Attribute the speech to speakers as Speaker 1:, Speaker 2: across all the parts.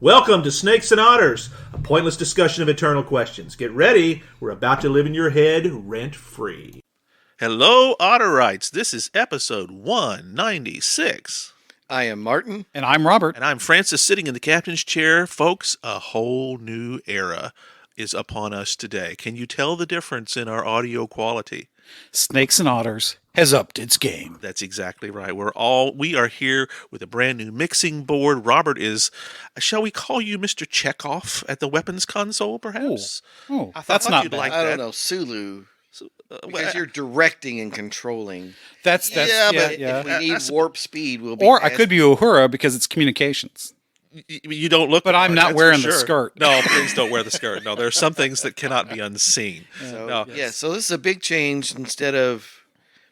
Speaker 1: Welcome to Snakes and Otters, a pointless discussion of eternal questions. Get ready, we're about to live in your head rent-free.
Speaker 2: Hello, Otterites. This is episode 196.
Speaker 3: I am Martin.
Speaker 4: And I'm Robert.
Speaker 2: And I'm Francis, sitting in the captain's chair. Folks, a whole new era is upon us today. Can you tell the difference in our audio quality?
Speaker 4: Snakes and Otters has upped its game.
Speaker 2: That's exactly right. We are here with a brand new mixing board. Robert is, shall we call you Mr. Chekhov at the weapons console, perhaps?
Speaker 4: Oh,
Speaker 2: I
Speaker 4: that's
Speaker 2: thought
Speaker 4: not
Speaker 2: you'd
Speaker 4: bad.
Speaker 2: like
Speaker 3: I
Speaker 2: that.
Speaker 3: don't know, Sulu. Because
Speaker 2: well,
Speaker 3: you're directing and controlling.
Speaker 4: That's
Speaker 3: But if we need warp speed, we'll be.
Speaker 4: Or I could be Uhura because it's communications.
Speaker 2: You don't look,
Speaker 4: But I'm not
Speaker 2: that's
Speaker 4: wearing
Speaker 2: for
Speaker 4: the
Speaker 2: sure.
Speaker 4: skirt.
Speaker 2: No, please don't wear the skirt. No, there are some things that cannot be unseen.
Speaker 3: So,
Speaker 2: No.
Speaker 3: so this is a big change. Instead of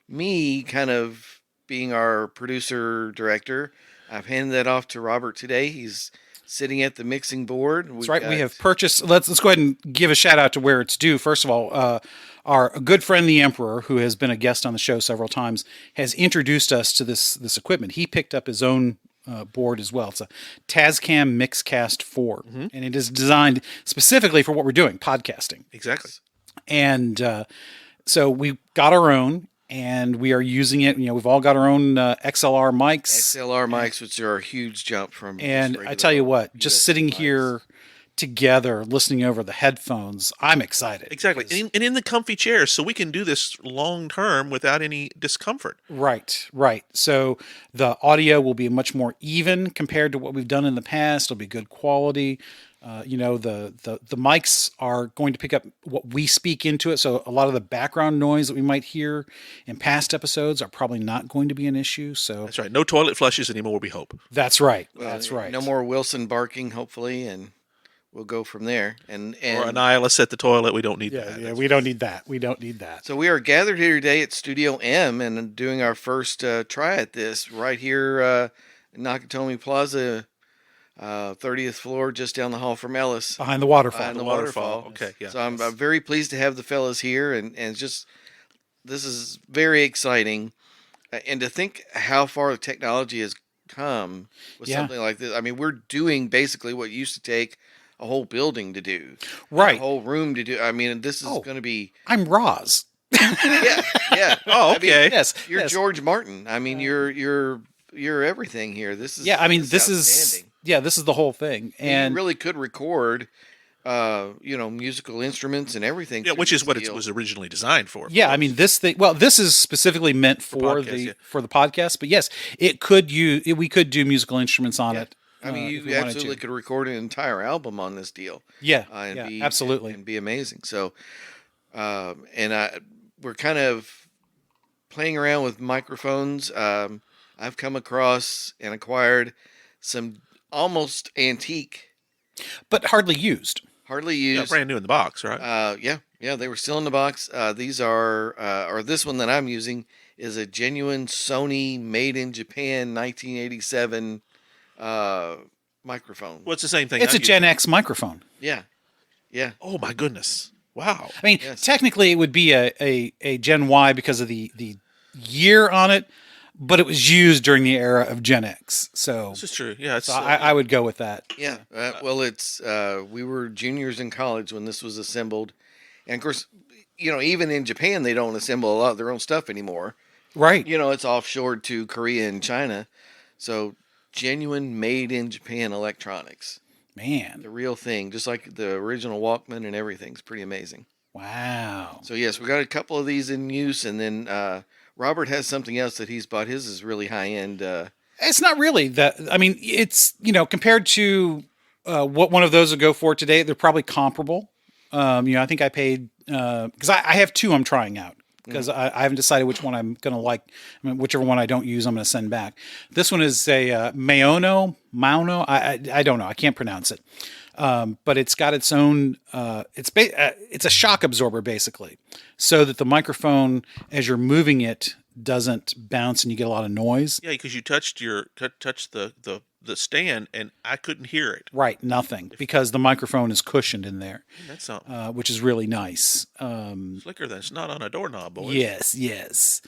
Speaker 3: me kind of being our producer director, I've handed that off to Robert today. He's sitting at the mixing board.
Speaker 4: That's right. We have purchased. Let's go ahead and give a shout out to where it's due. First of all, our good friend the Emperor, who has been a guest on the show several times, has introduced us to this equipment. He picked up his own board as well. It's a Tascam Mixcast 4, and it is designed specifically for what we're doing, podcasting.
Speaker 2: Exactly.
Speaker 4: And so we got our own, and we are using it. You know, we've all got our own XLR mics.
Speaker 3: XLR mics, which are a huge jump from.
Speaker 4: And
Speaker 3: just
Speaker 4: I tell you what,
Speaker 3: regular
Speaker 4: just
Speaker 3: USB
Speaker 4: sitting
Speaker 3: mics.
Speaker 4: here together, listening over the headphones, I'm excited.
Speaker 2: Exactly. And in the comfy chairs, so we can do this long term without any discomfort.
Speaker 4: Right. So the audio will be much more even compared to what we've done in the past. It'll be good quality. The mics are going to pick up what we speak into it. So a lot of the background noise that we might hear in past episodes are probably not going to be an issue. So
Speaker 2: That's right. No toilet flushes anymore, we hope.
Speaker 4: that's right.
Speaker 3: Well,
Speaker 4: That's right.
Speaker 3: No more Wilson barking, hopefully, and we'll go from there. And
Speaker 2: Or an Nihilus at the toilet. We don't need that.
Speaker 4: Yeah, we don't need that. We don't need that.
Speaker 3: So we are gathered here today at Studio M and doing our first try at this right here in Nakatomi Plaza, 30th floor, just down the hall from Ellis.
Speaker 4: Behind the waterfall.
Speaker 3: Behind the waterfall.
Speaker 2: Okay, yeah.
Speaker 3: So I'm very pleased to have the fellas here, and just this is very exciting, and to think how far the technology has come with
Speaker 4: Yeah.
Speaker 3: something like this. I mean, we're doing basically what used to take a whole building to do,
Speaker 4: Right.
Speaker 3: A whole room to do. I mean, this is
Speaker 4: Oh.
Speaker 3: going to be
Speaker 4: I'm Roz.
Speaker 3: yeah.
Speaker 2: Oh,
Speaker 3: I mean,
Speaker 2: okay.
Speaker 4: Yes.
Speaker 3: You're
Speaker 4: yes.
Speaker 3: George Martin. I mean, you're everything here. This is
Speaker 4: Yeah, I mean,
Speaker 3: this is
Speaker 4: this is the whole thing.
Speaker 3: and
Speaker 4: And
Speaker 3: you really could record, musical instruments and everything.
Speaker 2: Yeah,
Speaker 3: through
Speaker 2: which is
Speaker 3: this
Speaker 2: what it
Speaker 3: deal.
Speaker 2: was originally designed for.
Speaker 4: yeah, I mean, this is specifically meant for
Speaker 2: podcast,
Speaker 4: the podcast, but yes, we could do musical instruments on
Speaker 3: Yeah.
Speaker 4: it.
Speaker 3: I mean,
Speaker 4: if
Speaker 3: you
Speaker 4: we wanted
Speaker 3: absolutely
Speaker 4: to.
Speaker 3: could record an entire album on this deal.
Speaker 4: Yeah,
Speaker 3: And
Speaker 4: absolutely.
Speaker 3: and be amazing. So, we're kind of playing around with microphones. I've come across and acquired some almost antique,
Speaker 4: But hardly used.
Speaker 3: hardly
Speaker 2: Yeah,
Speaker 3: used.
Speaker 2: brand new in the box, right?
Speaker 3: Yeah, they were still in the box. These are, or this one that I'm using is a genuine Sony made in Japan 1987 microphone.
Speaker 2: Well, it's the same thing.
Speaker 4: It's
Speaker 2: I
Speaker 4: a
Speaker 2: use.
Speaker 4: Gen X microphone.
Speaker 3: Yeah.
Speaker 2: Oh, my goodness. Wow.
Speaker 4: I mean,
Speaker 3: Yes.
Speaker 4: technically, it would be a Gen Y because of the year on it, but it was used during the era of Gen X. So,
Speaker 2: This is true. Yeah, it's,
Speaker 4: I would go with that.
Speaker 3: Yeah. Well, it's we were juniors in college when this was assembled, and of course, even in Japan they don't assemble a lot of their own stuff anymore.
Speaker 4: Right.
Speaker 3: It's offshored to Korea and China, so genuine made in Japan electronics,
Speaker 4: Man.
Speaker 3: the real thing, just like the original Walkman and everything's pretty amazing.
Speaker 4: Wow.
Speaker 3: So yes, we got a couple of these in use, and then Robert has something else that he's bought. His is really high end.
Speaker 4: It's not really that. I mean, it's, compared to what one of those would go for today, they're probably comparable. I think I paid, because I have two I'm trying out because I haven't decided which one I'm going to like. I mean, whichever one I don't use, I'm going to send back. This one is a Mauno. I don't know. I can't pronounce it. But it's got its own, it's a shock absorber basically, so that the microphone, as you're moving it, doesn't bounce and you get a lot of noise.
Speaker 2: yeah, because you touched the stand and I couldn't hear it.
Speaker 4: Right, nothing, because the microphone is cushioned in there,
Speaker 2: That's something.
Speaker 4: which is really nice.
Speaker 2: Slicker than snot on a doorknob, boys.
Speaker 4: Yes.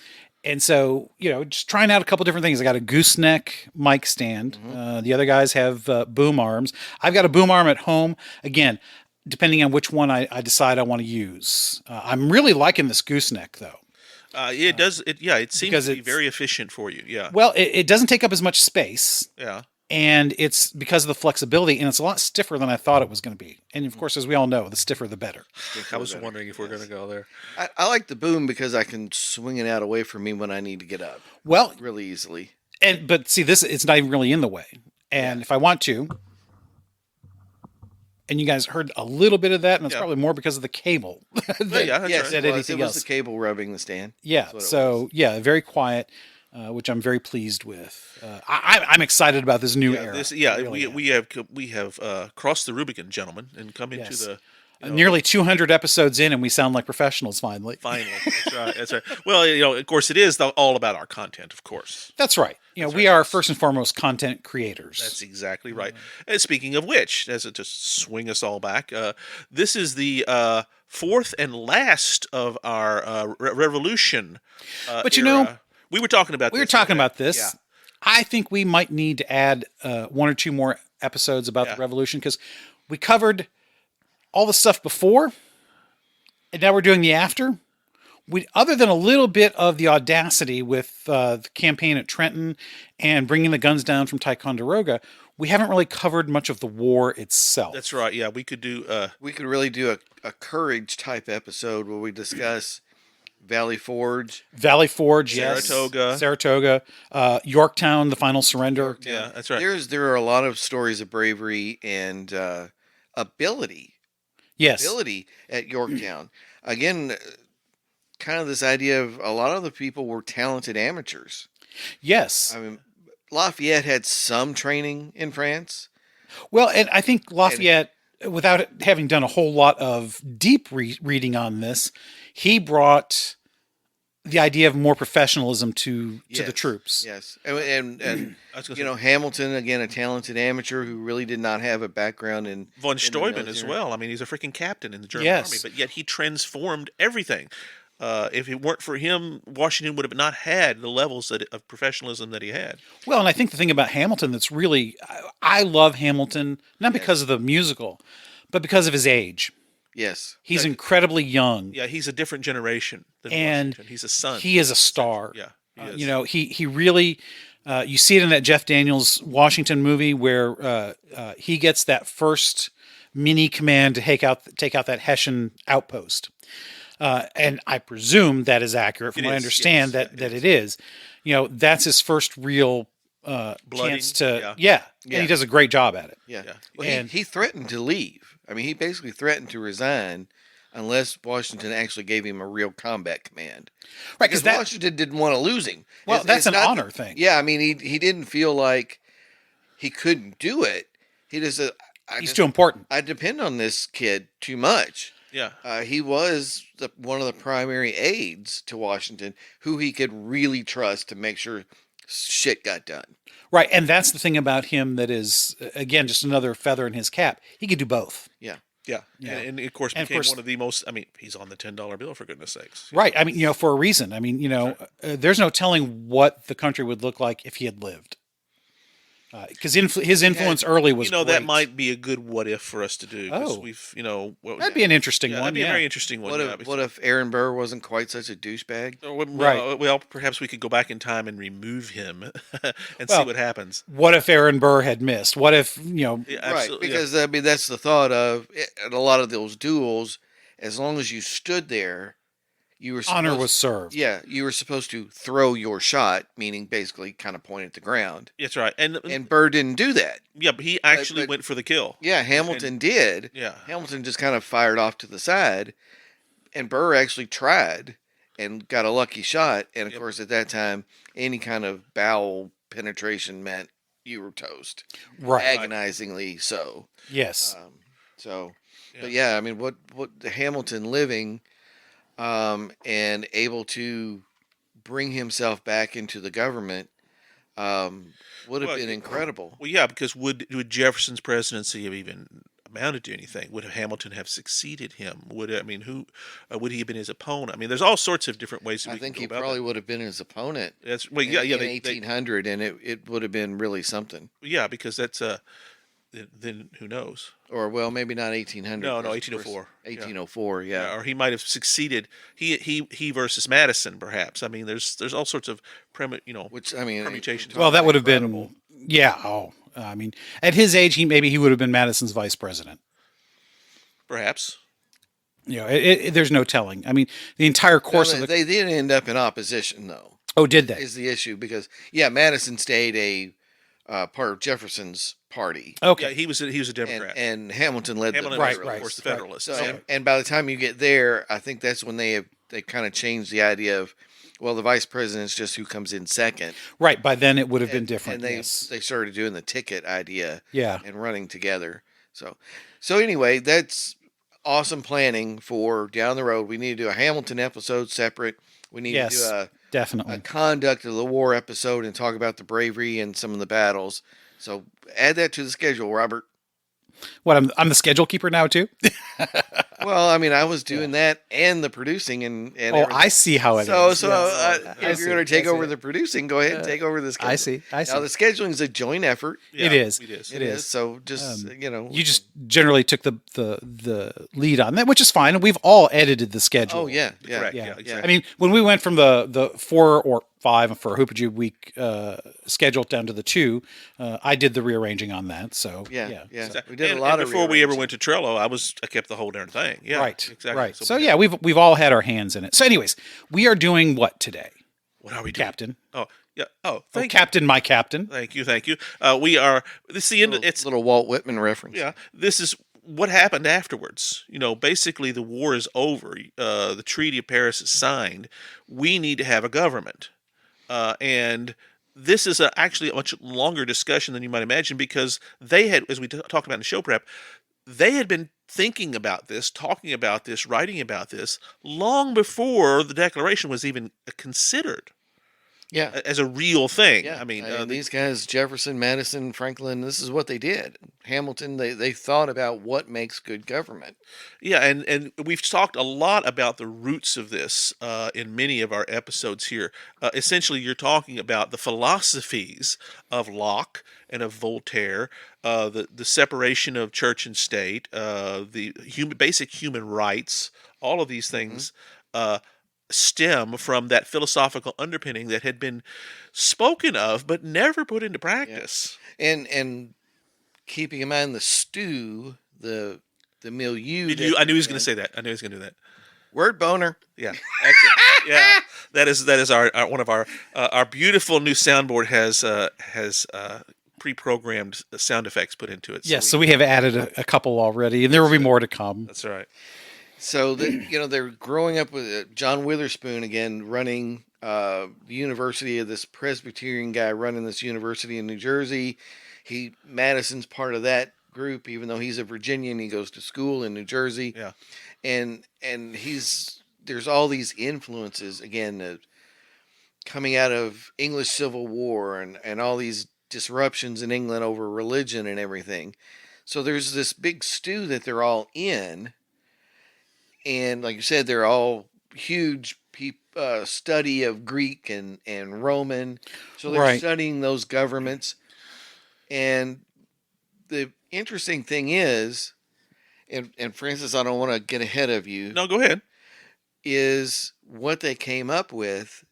Speaker 4: And so, just trying out a couple different things. I got a gooseneck mic stand. The other guys have boom arms. I've got a boom arm at home. Again, depending on which one I decide I want to use. I'm really liking this gooseneck, though.
Speaker 2: It does. It seems
Speaker 4: because
Speaker 2: to be
Speaker 4: it's-
Speaker 2: very efficient for you. Yeah.
Speaker 4: Well, it doesn't take up as much space.
Speaker 2: Yeah.
Speaker 4: And it's because of the flexibility, and it's a lot stiffer than I thought it was going to be. And of course, as we all know, the stiffer the better.
Speaker 2: I was wondering if we're going to go there.
Speaker 3: I like the boom because I can swing it out away from me when I need to get up
Speaker 4: Well,
Speaker 3: really easily.
Speaker 4: but see, it's not even really in the way. And if I want to, and you guys heard a little bit of that, and it's probably more because of the cable.
Speaker 2: Yeah, that's
Speaker 3: Yes,
Speaker 2: right.
Speaker 3: it was,
Speaker 4: anything
Speaker 3: it was
Speaker 4: else.
Speaker 3: the cable rubbing the stand.
Speaker 4: Yeah.
Speaker 3: That's what it
Speaker 4: So
Speaker 3: was.
Speaker 4: very quiet, which I'm very pleased with. I'm excited about this new era. I really am.
Speaker 2: we have crossed the Rubicon, gentlemen, and come into
Speaker 4: Yes.
Speaker 2: the
Speaker 4: Nearly 200 episodes in, and we sound like professionals finally.
Speaker 2: final. That's right. That's right. Well, of course, it is all about our content, of course.
Speaker 4: That's right. We are first and foremost content creators.
Speaker 2: That's exactly right. And speaking of which, as it just swing us all back, this is the fourth and last of our revolution.
Speaker 4: But
Speaker 2: era. We were talking about.
Speaker 4: we were
Speaker 2: this,
Speaker 4: talking
Speaker 2: okay?
Speaker 4: about this.
Speaker 2: Yeah.
Speaker 4: I think we might need to add one or two more episodes about
Speaker 2: Yeah.
Speaker 4: the revolution because we covered all the stuff before, and now we're doing the after. Other than a little bit of the audacity with the campaign at Trenton and bringing the guns down from Ticonderoga, we haven't really covered much of the war itself.
Speaker 2: That's right. Yeah, we could do.
Speaker 3: We could really do a courage type episode where we discuss Valley Forge.
Speaker 4: Valley Forge, yes. Saratoga, Yorktown, the final surrender.
Speaker 2: Yeah, that's right.
Speaker 3: There are a lot of stories of bravery and ability
Speaker 4: Yes.
Speaker 3: at Yorktown. Again, kind of this idea of a lot of the people were talented amateurs.
Speaker 4: Yes.
Speaker 3: I mean, Lafayette had some training in France.
Speaker 4: Well, and I think Lafayette, without having done a whole lot of deep reading on this, he brought the idea of more professionalism to the troops.
Speaker 3: Yes, and
Speaker 2: I was gonna say,
Speaker 3: Hamilton, again, a talented amateur who really did not have a background in
Speaker 2: von
Speaker 3: in the
Speaker 2: Steuben as
Speaker 3: military.
Speaker 2: well. I mean, he's a freaking captain in the German
Speaker 4: Yes.
Speaker 2: army, but yet he transformed everything. If it weren't for him, Washington would have not had the levels of professionalism that he had.
Speaker 4: Well, and I think the thing about Hamilton that's really, I love Hamilton, not because of the musical, but because of his age.
Speaker 3: Yes,
Speaker 4: He's incredibly young.
Speaker 2: Yeah, he's a different generation than
Speaker 4: And
Speaker 2: Washington. He's a son.
Speaker 4: He is a star.
Speaker 2: Yeah, he is.
Speaker 4: He really, you see it in that Jeff Daniels Washington movie where he gets that first mini command to take out that Hessian outpost. And I presume that is accurate from
Speaker 2: It
Speaker 4: what I
Speaker 2: is,
Speaker 4: understand
Speaker 2: yes,
Speaker 4: that it is. That's his first real chance to,
Speaker 3: Yeah.
Speaker 4: and he does a great job at it.
Speaker 3: yeah.
Speaker 2: Yeah.
Speaker 3: Well,
Speaker 4: And-
Speaker 3: he threatened to leave. I mean, he basically threatened to resign unless Washington actually gave him a real combat command.
Speaker 4: Right,
Speaker 3: Because
Speaker 4: because
Speaker 3: Washington didn't want to lose him.
Speaker 4: Well, that's an
Speaker 3: not-
Speaker 4: honor thing.
Speaker 3: Yeah, I mean, he didn't feel like he couldn't do it. He just said,
Speaker 4: he's too important.
Speaker 3: I depend on this kid too much.
Speaker 2: Yeah.
Speaker 3: He was one of the primary aides to Washington who he could really trust to make sure shit got done.
Speaker 4: Right, and that's the thing about him that is, again, just another feather in his cap. He could do both.
Speaker 3: Yeah.
Speaker 2: Yeah.
Speaker 4: Yeah.
Speaker 2: And of course
Speaker 4: And of
Speaker 2: became
Speaker 4: course-
Speaker 2: one of the most, I mean, he's on the $10 bill, for goodness sakes.
Speaker 4: Right. I mean, for a reason. I mean, there's no telling what the country would look like if he had lived. Because his influence early was
Speaker 2: that
Speaker 4: great.
Speaker 2: might be a good what if for us to do. 'Cause
Speaker 4: Oh.
Speaker 2: we've,
Speaker 4: That'd be an interesting one.
Speaker 2: that'd be
Speaker 4: Yeah.
Speaker 2: a very interesting one.
Speaker 3: What if Aaron Burr wasn't quite such a douchebag?
Speaker 4: Right.
Speaker 2: Well, perhaps we could go back in time and remove him and see
Speaker 4: Well,
Speaker 2: what happens.
Speaker 4: What if Aaron Burr had missed? What if,
Speaker 2: Yeah,
Speaker 3: Right,
Speaker 2: absolutely, yeah.
Speaker 3: because I mean that's the thought of in a lot of those duels. As long as you stood there, you were
Speaker 4: honor
Speaker 3: supposed-
Speaker 4: was served?
Speaker 3: Yeah, you were supposed to throw your shot, meaning basically kind of point at the ground.
Speaker 2: That's right. And
Speaker 3: Burr didn't do that.
Speaker 2: yeah, but he actually
Speaker 3: but-
Speaker 2: went for the kill.
Speaker 3: Yeah, Hamilton did.
Speaker 2: Yeah.
Speaker 3: Hamilton just kind of fired off to the side, and Burr actually tried and got a lucky shot. And of course, at that time, any kind of bowel penetration meant you were toast,
Speaker 4: Right.
Speaker 3: agonizingly so.
Speaker 4: Yes.
Speaker 3: But yeah, I mean, what Hamilton living, and able to bring himself back into the government, would have
Speaker 2: Well,
Speaker 3: been incredible.
Speaker 2: Well, yeah, because would Jefferson's presidency have even amounted to anything. Would Hamilton have succeeded him? Who would he have been his opponent? I mean, there's all sorts of different ways.
Speaker 3: I
Speaker 2: we
Speaker 3: think
Speaker 2: can
Speaker 3: he
Speaker 2: go about
Speaker 3: probably
Speaker 2: that.
Speaker 3: would have been his opponent
Speaker 2: That's well,
Speaker 3: in,
Speaker 2: yeah, yeah,
Speaker 3: in 1800, and it would have been really something.
Speaker 2: yeah, because that's then who knows?
Speaker 3: Or, well, maybe not 1800.
Speaker 2: No,
Speaker 3: because, of
Speaker 2: 1804.
Speaker 3: course, 1804, yeah.
Speaker 2: Or he might have succeeded. He versus Madison, perhaps. I mean, there's all sorts of
Speaker 3: Which, I mean,
Speaker 2: permutations.
Speaker 4: Well, that would have
Speaker 3: incredible.
Speaker 4: been, yeah. Oh, I mean, at his age, he would have been Madison's vice president.
Speaker 2: Perhaps.
Speaker 4: There's no telling. I mean, the entire course
Speaker 3: No,
Speaker 4: of the.
Speaker 3: they did end up in opposition, though,
Speaker 4: Oh, did they?
Speaker 3: is the issue. Because, yeah, Madison stayed a part of Jefferson's party.
Speaker 4: Okay.
Speaker 2: Yeah, he was a Democrat.
Speaker 3: And Hamilton led
Speaker 2: Hamilton
Speaker 3: the
Speaker 2: was,
Speaker 4: Right,
Speaker 2: of course, the
Speaker 4: right.
Speaker 2: Federalists.
Speaker 3: So,
Speaker 2: Yeah.
Speaker 3: and by the time you get there, I think that's when they kind of changed the idea of, well, the vice president's just who comes in second.
Speaker 4: Right. By then, it would have been different.
Speaker 3: And they
Speaker 4: yes.
Speaker 3: they started doing the ticket idea.
Speaker 4: Yeah.
Speaker 3: And running together. So anyway, that's awesome planning for down the road. We need to do a Hamilton episode separate. We need
Speaker 4: Yes.
Speaker 3: to do a
Speaker 4: Definitely.
Speaker 3: conduct of the war episode and talk about the bravery and some of the battles. So add that to the schedule, Robert.
Speaker 4: What? I'm the schedule keeper now too.
Speaker 3: Well, I mean, I was doing that and the producing and
Speaker 4: Oh,
Speaker 3: everything.
Speaker 4: I see how it is.
Speaker 3: So,
Speaker 4: Yes. I
Speaker 3: if
Speaker 4: see.
Speaker 3: you're going to take
Speaker 4: I see.
Speaker 3: over the producing, go ahead and take over the schedule.
Speaker 4: I see.
Speaker 3: Now, the scheduling is a joint effort.
Speaker 2: Yeah,
Speaker 4: It is.
Speaker 2: It is.
Speaker 3: It is. So just,
Speaker 4: You just generally took the lead on that, which is fine. And we've all edited the schedule.
Speaker 3: Oh, yeah. Yeah.
Speaker 2: Correct.
Speaker 4: Yeah.
Speaker 2: Yeah, exactly.
Speaker 4: I mean, when we went from the 4 or 5 for Hoopajou week schedule down to the 2, I did the rearranging on that. So
Speaker 3: Yeah.
Speaker 4: So-
Speaker 3: We did
Speaker 2: and,
Speaker 3: a lot
Speaker 2: and
Speaker 3: of
Speaker 2: before we ever
Speaker 3: rearranging.
Speaker 2: went to Trello, I kept the whole darn thing. Yeah,
Speaker 4: right.
Speaker 2: exactly.
Speaker 4: Right. So yeah, we've all had our hands in it. So anyways, we are doing what today,
Speaker 2: what are we doing?
Speaker 4: Captain?
Speaker 2: Oh, yeah. Oh,
Speaker 4: Oh,
Speaker 2: thank you.
Speaker 4: Captain, my captain.
Speaker 2: Thank you. We are. This is the end. It's
Speaker 3: Little Walt Whitman reference.
Speaker 2: yeah. This is what happened afterwards. Basically, the war is over. The Treaty of Paris is signed. We need to have a government, and this is actually a much longer discussion than you might imagine because they had, as we talked about in the show prep, they had been thinking about this, talking about this, writing about this long before the Declaration was even considered
Speaker 3: Yeah.
Speaker 2: as a real thing.
Speaker 3: Yeah.
Speaker 2: I mean,
Speaker 3: these guys, Jefferson, Madison, Franklin, this is what they did. Hamilton, they thought about what makes good government.
Speaker 2: yeah, and we've talked a lot about the roots of this in many of our episodes here. Essentially, you're talking about the philosophies of Locke and of Voltaire, the separation of church and state, the basic human rights. All of these things stem from that philosophical underpinning that had been spoken of but never put into practice.
Speaker 3: And keeping in mind the stew, the milieu.
Speaker 2: I knew he was going to say that. I knew he was going to do that.
Speaker 3: Word boner.
Speaker 2: Yeah, excellent. Yeah, that is our one of our beautiful new soundboard has pre-programmed sound effects put into it.
Speaker 4: Yes, so we have added a couple already, and there will be more to come.
Speaker 2: That's right.
Speaker 3: So they're growing up with John Witherspoon again running the university, of this Presbyterian guy running this university in New Jersey. Madison's part of that group, even though he's a Virginian. He goes to school in New Jersey.
Speaker 2: Yeah.
Speaker 3: And there's all these influences again coming out of English Civil War and all these disruptions in England over religion and everything. So there's this big stew that they're all in. And like you said, they're all huge study of Greek and Roman. So they're
Speaker 4: Right.
Speaker 3: studying those governments. And the interesting thing is, and Francis, I don't want to get ahead of you,
Speaker 2: No, go ahead.
Speaker 3: is what they came up with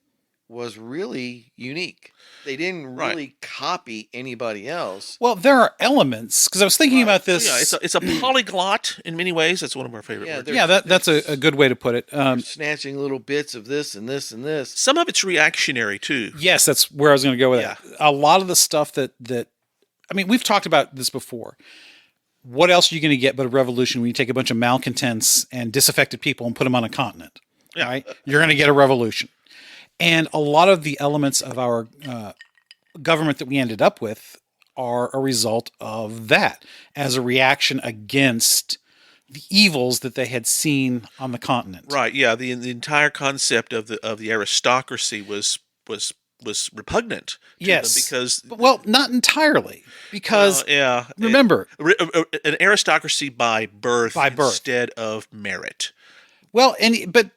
Speaker 3: was really unique. They didn't
Speaker 2: Right.
Speaker 3: really copy anybody else.
Speaker 4: Well, there are elements because I was thinking about this.
Speaker 2: Yeah, it's a polyglot in many ways. That's one of our favorite
Speaker 3: Yeah,
Speaker 2: words.
Speaker 3: they're-
Speaker 4: Yeah, that's a good way to put it.
Speaker 3: Snatching little bits of this and this and this.
Speaker 2: Some of it's reactionary too.
Speaker 4: Yes, that's where I was going to go with
Speaker 2: Yeah.
Speaker 4: it. A lot of the stuff that I mean, we've talked about this before. What else are you going to get but a revolution when you take a bunch of malcontents and disaffected people and put them on a continent?
Speaker 2: Yeah.
Speaker 4: Right? You're going to get a revolution. And a lot of the elements of our government that we ended up with are a result of that as a reaction against the evils that they had seen on the continent.
Speaker 2: Right. Yeah. The entire concept of the aristocracy was was repugnant to
Speaker 4: Yes.
Speaker 2: them because
Speaker 4: Well, not entirely, because remember,
Speaker 2: an aristocracy by birth
Speaker 4: By birth.
Speaker 2: instead of merit.
Speaker 4: well, but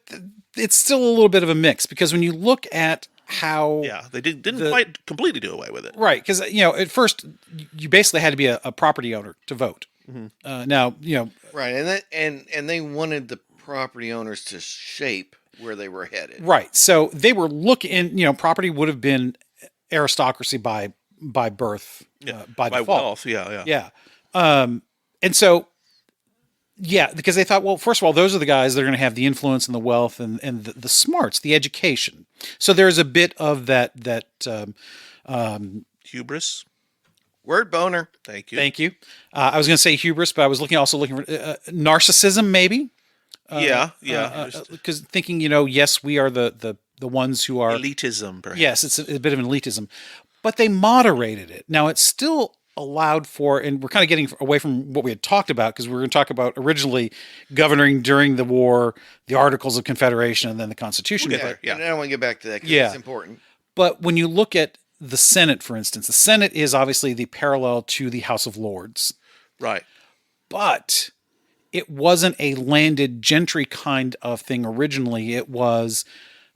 Speaker 4: it's still a little bit of a mix, because when you look at how
Speaker 2: Yeah, they didn't
Speaker 4: The-
Speaker 2: quite completely do away with it.
Speaker 4: right, because at first you basically had to be a property owner to vote. Now
Speaker 3: Right, and they wanted the property owners to shape where they were headed.
Speaker 4: right, so they were looking. Property would have been aristocracy by birth, by
Speaker 2: By
Speaker 4: default.
Speaker 2: wealth, yeah.
Speaker 4: Yeah. And so, because they thought, well, first of all, those are the guys that are going to have the influence and the wealth and the smarts, the education. So there's a bit of that.
Speaker 2: Hubris.
Speaker 3: Word boner.
Speaker 2: Thank you.
Speaker 4: Thank you. I was going to say hubris, but I was also looking for narcissism, maybe.
Speaker 2: Yeah.
Speaker 4: Because thinking, yes, we are the ones who are.
Speaker 2: Elitism, perhaps.
Speaker 4: Yes, it's a bit of an elitism, but they moderated it. Now it's still allowed for, and we're kind of getting away from what we had talked about, because we were going to talk about originally governing during the war, the Articles of Confederation, and then the Constitution.
Speaker 2: We'll get there. Yeah.
Speaker 3: And I want to get back to that because
Speaker 4: Yeah.
Speaker 3: it's important.
Speaker 4: But when you look at the Senate, for instance, the Senate is obviously the parallel to the House of Lords,
Speaker 2: Right.
Speaker 4: but it wasn't a landed gentry kind of thing originally. It was,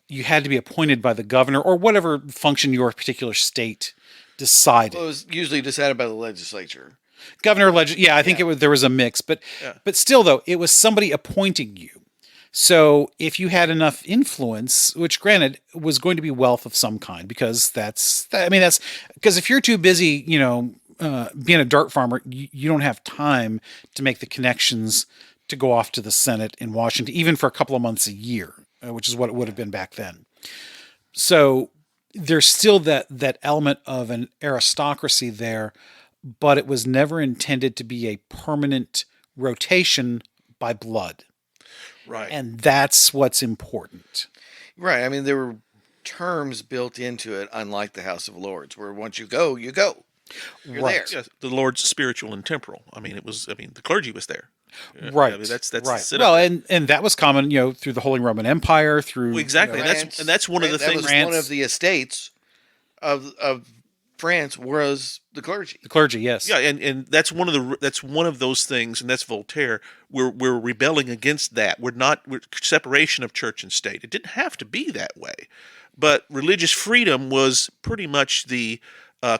Speaker 4: you had to be appointed by the governor or whatever function your particular state decided.
Speaker 3: Well, it was usually decided by the legislature.
Speaker 4: Governor, I think there was a mix, but still though, it was somebody appointing you. So if you had enough influence, which granted was going to be wealth of some kind, because that's because if you're too busy, being a dirt farmer, you don't have time to make the connections to go off to the Senate in Washington, even for a couple of months a year, which is what it would have been back then. So there's still that element of an aristocracy there, but it was never intended to be a permanent rotation by blood.
Speaker 2: Right.
Speaker 4: And that's what's important.
Speaker 3: Right. I mean, there were terms built into it, unlike the House of Lords, where once you go, you go. You're
Speaker 4: Right.
Speaker 3: there.
Speaker 2: Yes, the Lord's spiritual and temporal. The clergy was there.
Speaker 4: Right.
Speaker 2: That's
Speaker 4: right.
Speaker 2: the
Speaker 4: Well, and that was common, through the Holy Roman Empire, through
Speaker 2: Well, exactly.
Speaker 3: France,
Speaker 2: And that's one of the
Speaker 3: that
Speaker 2: things.
Speaker 3: was one of the estates of France was the clergy.
Speaker 4: the clergy. Yes.
Speaker 2: Yeah, and that's one of those things, and that's Voltaire. We're rebelling against that. We're separation of church and state. It didn't have to be that way, but religious freedom was pretty much the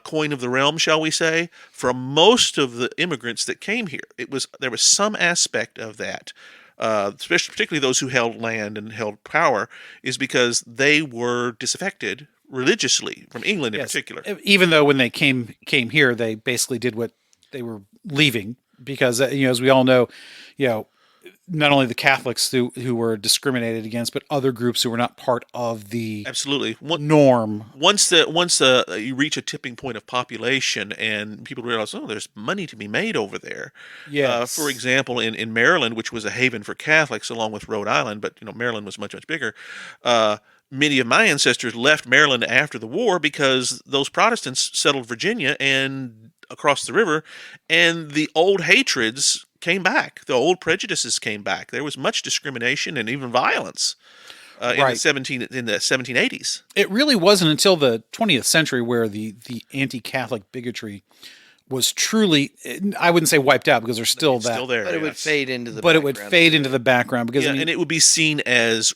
Speaker 2: coin of the realm, shall we say, from most of the immigrants that came here. There was some aspect of that, particularly those who held land and held power, is because they were disaffected religiously from England in
Speaker 4: Yes.
Speaker 2: particular.
Speaker 4: Even though when they came here, they basically did what they were leaving, because as we all know, not only the Catholics who were discriminated against, but other groups who were not part of the
Speaker 2: Absolutely.
Speaker 4: norm.
Speaker 2: Once you reach a tipping point of population and people realize, there's money to be made over there.
Speaker 4: Yes.
Speaker 2: For example, in Maryland, which was a haven for Catholics along with Rhode Island, but Maryland was much, much bigger. Many of my ancestors left Maryland after the war because those Protestants settled Virginia and across the river, and the old hatreds came back. The old prejudices came back. There was much discrimination and even violence in the 1780s.
Speaker 4: It really wasn't until the 20th century where the anti-Catholic bigotry was truly, I wouldn't say wiped out, because the's still that.
Speaker 2: Still there,
Speaker 3: But it would
Speaker 2: yes.
Speaker 3: fade into the
Speaker 4: But it
Speaker 3: background.
Speaker 4: would fade into the background, because
Speaker 2: Yeah, and it would be seen as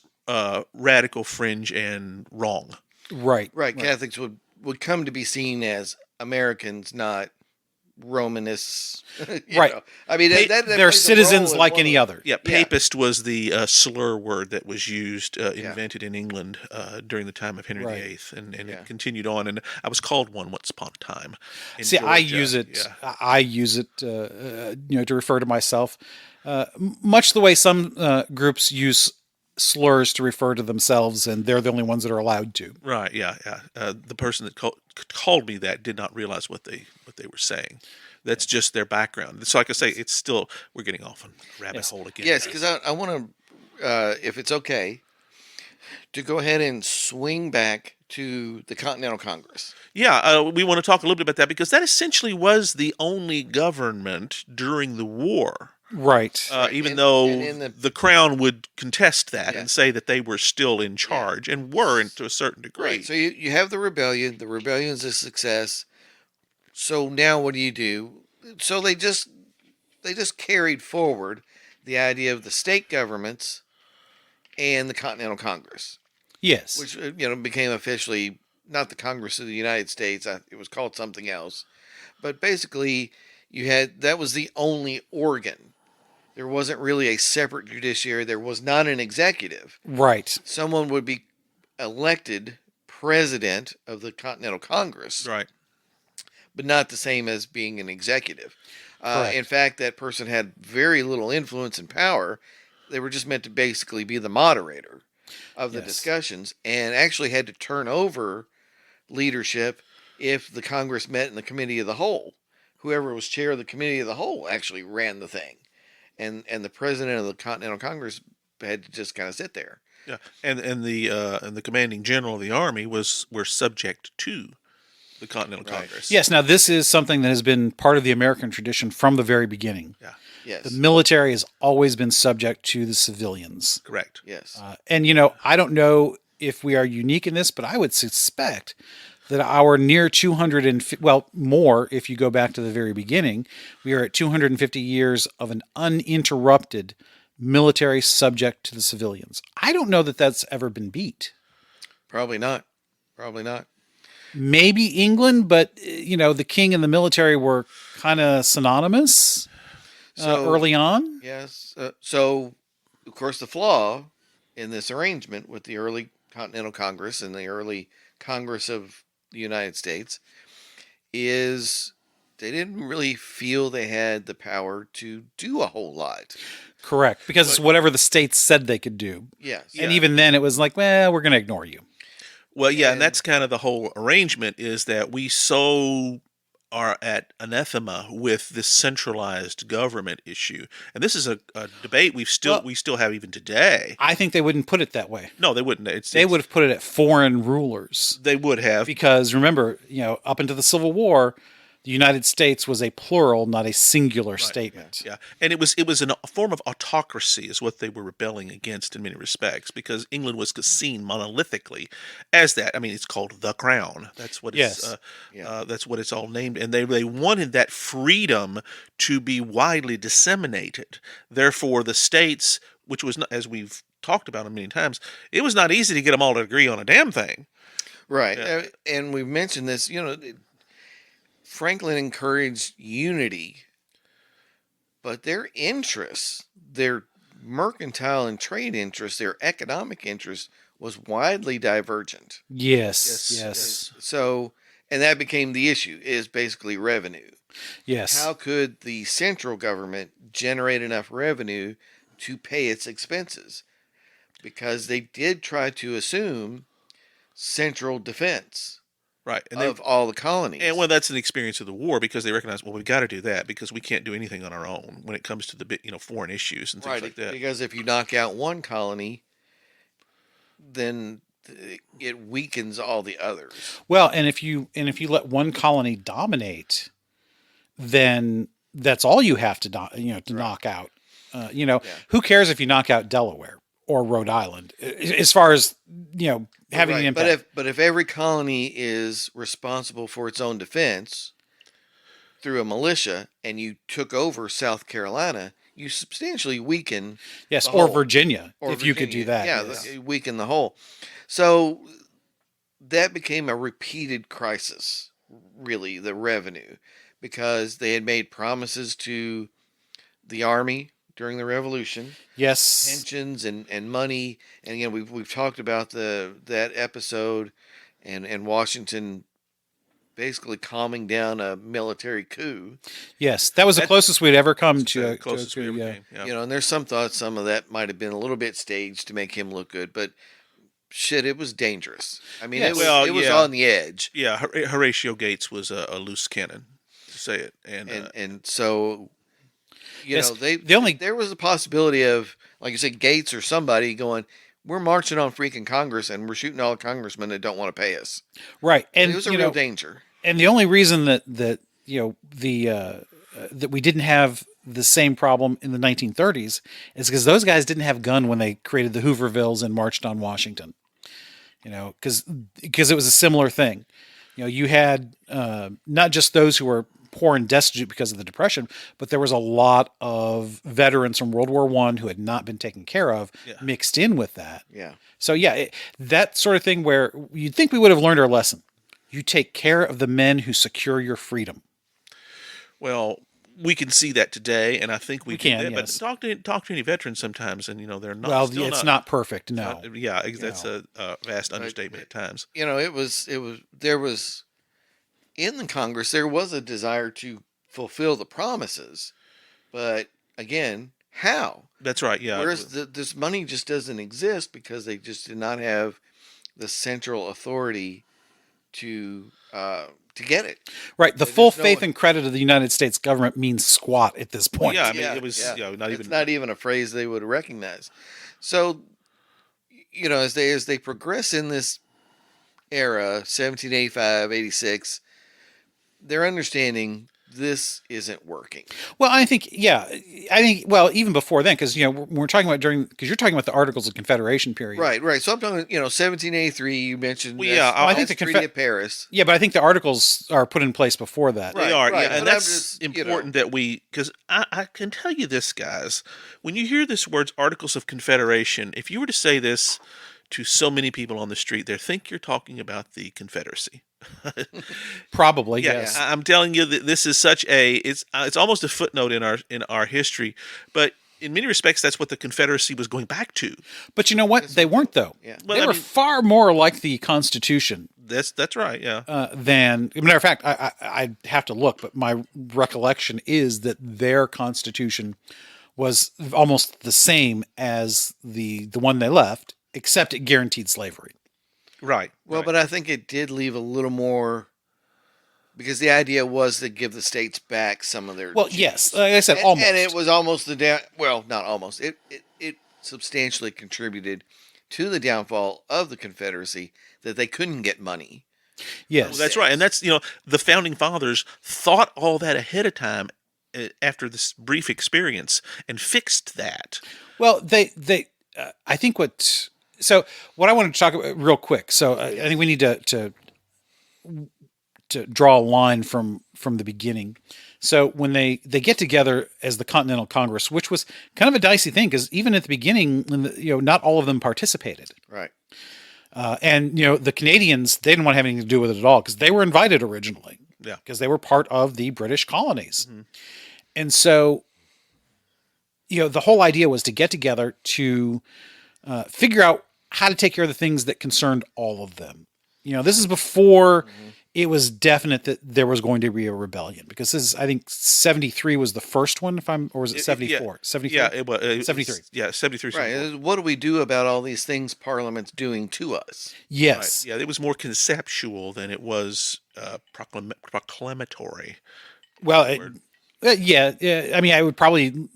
Speaker 2: radical, fringe, and wrong.
Speaker 4: right.
Speaker 3: Right. Catholics would come to be seen as Americans, not Romanists. you
Speaker 4: Right.
Speaker 3: know. I mean, that
Speaker 4: They're
Speaker 3: plays a
Speaker 4: citizens
Speaker 3: role in
Speaker 4: like
Speaker 3: one
Speaker 4: any
Speaker 3: of-
Speaker 4: other.
Speaker 2: Yeah, papist was the slur word that was used, invented in England during the time of Henry
Speaker 4: Right.
Speaker 2: VIII, and it continued on. And I was called one once upon a time. in
Speaker 4: See, I
Speaker 2: Georgia.
Speaker 4: use it.
Speaker 2: Yeah.
Speaker 4: I use it, to refer to myself, much the way some groups use slurs to refer to themselves, and they're the only ones that are allowed to.
Speaker 2: Right. Yeah. The person that called me that did not realize what they were saying. That's just their background. So, like I say, it's still, we're getting off on a rabbit hole again.
Speaker 3: Yes, because I want to, if it's okay, to go ahead and swing back to the Continental Congress.
Speaker 2: Yeah, we want to talk a little bit about that because that essentially was the only government during the war.
Speaker 4: Right.
Speaker 2: even
Speaker 3: And-
Speaker 2: though
Speaker 3: and in
Speaker 2: the crown would contest that
Speaker 3: Yeah.
Speaker 2: and say that they were still in charge and were to a certain degree.
Speaker 3: Right. So you have the rebellion. The rebellion's a success. So now what do? So they just carried forward the idea of the state governments and the Continental Congress,
Speaker 4: Yes.
Speaker 3: which became officially not the Congress of the United States. It was called something else, but basically that was the only organ. There wasn't really a separate judiciary. There was not an executive.
Speaker 4: Right.
Speaker 3: Someone would be elected president of the Continental Congress,
Speaker 2: Right.
Speaker 3: but not the same as being an executive.
Speaker 4: Correct.
Speaker 3: In fact, that person had very little influence and power. They were just meant to basically be the moderator of the
Speaker 4: Yes.
Speaker 3: discussions, and actually had to turn over leadership if the Congress met in the committee of the whole. Whoever was chair of the committee of the whole actually ran the thing, and the president of the Continental Congress had to just kind of sit there.
Speaker 2: Yeah, and the commanding general of the army were subject to the Continental
Speaker 3: Right.
Speaker 2: Congress.
Speaker 4: Yes. Now, this is something that has been part of the American tradition from the very beginning.
Speaker 2: Yeah.
Speaker 3: Yes.
Speaker 4: The military has always been subject to the civilians.
Speaker 2: Correct.
Speaker 3: Yes.
Speaker 4: And, I don't know if we are unique in this, but I would suspect that our near 250, well, more if you go back to the very beginning, we are at 250 years of an uninterrupted military subject to the civilians. I don't know that that's ever been beat.
Speaker 3: Probably not. Probably not.
Speaker 4: Maybe England, but, the king and the military were kind of synonymous early on.
Speaker 3: Yes. So, of course, the flaw in this arrangement with the early Continental Congress and the early Congress of the United States is they didn't really feel they had the power to do a whole lot.
Speaker 4: Correct. Because it's whatever the states said they could do.
Speaker 3: Yes.
Speaker 4: And even then it was like, well, we're going to ignore you.
Speaker 2: Well, yeah, and
Speaker 3: And-
Speaker 2: that's kind of the whole arrangement is that we so are at anathema with this centralized government issue, and this is a debate we still have even today.
Speaker 4: I think they wouldn't put it that way.
Speaker 2: No, they wouldn't.
Speaker 4: They would have put it at foreign rulers.
Speaker 2: They would have.
Speaker 4: Because remember, up into the Civil War, the United States was a plural, not a singular statement.
Speaker 2: Yeah, and it was a form of autocracy is what they were rebelling against in many respects, because England was seen monolithically as that. I mean, it's called the Crown. That's what
Speaker 4: Yes.
Speaker 2: that's what it's all named, and they wanted that freedom to be widely disseminated. Therefore, the states, which was not, as we've talked about many times, it was not easy to get them all to agree on a damn thing.
Speaker 3: Right.
Speaker 2: Yeah.
Speaker 3: And we've mentioned this, Franklin encouraged unity, but their interests, their mercantile and trade interests, their economic interests was widely divergent.
Speaker 4: Yes.
Speaker 3: So, and that became the issue, is basically revenue.
Speaker 4: Yes.
Speaker 3: How could the central government generate enough revenue to pay its expenses? Because they did try to assume central defense
Speaker 2: Right, and
Speaker 3: of all the colonies.
Speaker 2: And well, that's an experience of the war, because they recognize, well, we've got to do that because we can't do anything on our own when it comes to the foreign issues and things
Speaker 3: right,
Speaker 2: like that.
Speaker 3: because if you knock out one colony, then it weakens all the others.
Speaker 4: Well, and if you let one colony dominate, then that's all you have to knock out. Who cares if you knock out Delaware or Rhode Island, as far as having an impact?
Speaker 3: But if every colony is responsible for its own defense through a militia, and you took over South Carolina, you substantially weaken.
Speaker 4: Yes,
Speaker 3: the
Speaker 4: or
Speaker 3: whole.
Speaker 4: Virginia,
Speaker 3: Or
Speaker 4: if you could do
Speaker 3: Virginia.
Speaker 4: that.
Speaker 3: Yeah,
Speaker 4: yes.
Speaker 3: weaken the whole. So that became a repeated crisis, really, the revenue, because they had made promises to the army during the Revolution,
Speaker 4: Yes.
Speaker 3: pensions and money, and again we've talked about that episode, and Washington basically calming down a military coup.
Speaker 4: Yes, that was the closest we'd ever come to
Speaker 2: The
Speaker 4: a
Speaker 2: closest we
Speaker 4: coup,
Speaker 2: ever
Speaker 4: yeah.
Speaker 2: came. Yeah.
Speaker 3: And there's some thoughts some of that might have been a little bit staged to make him look good, but shit, it was dangerous. I mean,
Speaker 4: Yes.
Speaker 3: it was on the edge.
Speaker 2: Yeah, Horatio Gates was a loose cannon, to say it,
Speaker 3: And so,
Speaker 4: Yes,
Speaker 3: there was a possibility of, like you said, Gates or somebody going, we're marching on freaking Congress and we're shooting all the congressmen that don't want to pay us.
Speaker 4: Right, and
Speaker 3: It was a real danger.
Speaker 4: And the only reason that we didn't have the same problem in the 1930s is because those guys didn't have gun when they created the Hoovervilles and marched on Washington. Because it was a similar thing. You had not just those who were poor and destitute because of the Depression, but there was a lot of veterans from World War I who had not been taken care of mixed in with that.
Speaker 3: Yeah.
Speaker 4: So that sort of thing where you'd think we would have learned our lesson. You take care of the men who secure your freedom.
Speaker 2: Well, we can see that today, and I think we
Speaker 4: can.
Speaker 2: But
Speaker 4: Yes.
Speaker 2: talk to any veterans sometimes, and they're not.
Speaker 4: Well,
Speaker 2: still
Speaker 4: it's not perfect. No.
Speaker 2: That's a vast understatement at times.
Speaker 3: There was in the Congress, there was a desire to fulfill the promises, but again, how?
Speaker 2: That's right. Yeah.
Speaker 3: Whereas this money just doesn't exist because they just did not have the central authority to get it.
Speaker 4: Right. The
Speaker 3: There's
Speaker 4: full
Speaker 3: just no
Speaker 4: faith
Speaker 3: one-
Speaker 4: and credit of the United States government means squat at this point.
Speaker 2: Yeah, I mean, it was not
Speaker 3: it's
Speaker 2: even.
Speaker 3: not even a phrase they would recognize. So, as they progress in this era, 1785, 86, they're understanding this isn't working.
Speaker 4: Well, I think, well, even before then, because, we're talking about because you're talking about the Articles of Confederation period.
Speaker 3: Right. So I'm talking, 1783, you mentioned.
Speaker 2: Well, yeah,
Speaker 4: I think the
Speaker 3: Treaty of Paris.
Speaker 4: Yeah, but I think the Articles are put in place before that.
Speaker 2: They are,
Speaker 3: right,
Speaker 2: yeah, and
Speaker 3: but I'm
Speaker 2: that's
Speaker 3: just,
Speaker 2: important that because I can tell you this, guys, when you hear this words Articles of Confederation, if you were to say this to so many people on the street, they think you're talking about the Confederacy.
Speaker 4: Probably,
Speaker 2: Yeah,
Speaker 4: yes.
Speaker 2: I'm telling you that this is such it's almost a footnote in our history, but in many respects, that's what the Confederacy was going back to.
Speaker 4: But you know what? They weren't, though.
Speaker 3: Yeah.
Speaker 2: Well,
Speaker 4: They
Speaker 2: I
Speaker 4: were
Speaker 2: mean-
Speaker 4: far more like the Constitution
Speaker 2: That's right. Yeah.
Speaker 4: than. As a matter of fact, I have to look, but my recollection is that their Constitution was almost the same as the one they left, except it guaranteed slavery.
Speaker 2: Right.
Speaker 3: Well,
Speaker 2: right.
Speaker 3: but I think it did leave a little more, because the idea was to give the states back some of their.
Speaker 4: Well,
Speaker 3: dues.
Speaker 4: yes, like I said,
Speaker 3: And-
Speaker 4: almost.
Speaker 3: And it was almost well, not almost. It substantially contributed to the downfall of the Confederacy that they couldn't get money.
Speaker 4: yes.
Speaker 2: Well, that's right, and that's the founding fathers thought all that ahead of time after this brief experience and fixed that.
Speaker 4: Well, I think so what I wanted to talk about real quick. So I think we need to draw a line from the beginning. So when they get together as the Continental Congress, which was kind of a dicey thing because even at the beginning, not all of them participated.
Speaker 3: Right.
Speaker 4: And the Canadians, they didn't want to have anything to do with it at all because they were invited originally.
Speaker 2: Yeah.
Speaker 4: Because they were part of the British colonies. Mm-hmm. And so, the whole idea was to get together to figure out how to take care of the things that concerned all of them. This is before it was definite that there was going to be a rebellion because I think 73 was the first one, or was it 74? 73?
Speaker 2: Yeah, it was
Speaker 4: 73.
Speaker 2: Yeah, 73.
Speaker 3: Right. What do we do about all these things Parliament's doing to us?
Speaker 4: Yes.
Speaker 2: Right. Yeah, it was more conceptual than it was proclamatory.
Speaker 4: Well, I mean, I would probably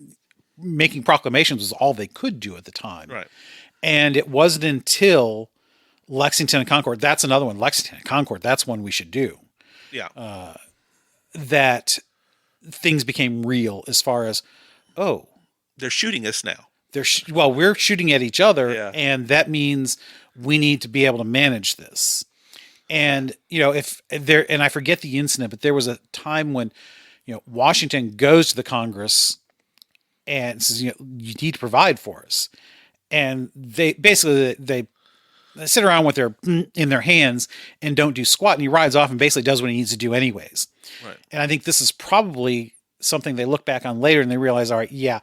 Speaker 4: making proclamations was all they could do at the time.
Speaker 2: Right.
Speaker 4: And it wasn't until Lexington and Concord, that's another one. Lexington and Concord, that's one we should do.
Speaker 2: Yeah.
Speaker 4: That things became real as far as,
Speaker 2: They're shooting us now.
Speaker 4: we're shooting at each other,
Speaker 2: Yeah.
Speaker 4: and that means we need to be able to manage this. And and I forget the incident, but there was a time when Washington goes to the Congress and says, you need to provide for us, and they sit around with in their hands and don't do squat, and he rides off and basically does what he needs to do anyways.
Speaker 2: Right.
Speaker 4: And I think this is probably something they look back on later and they realize, all right, yeah,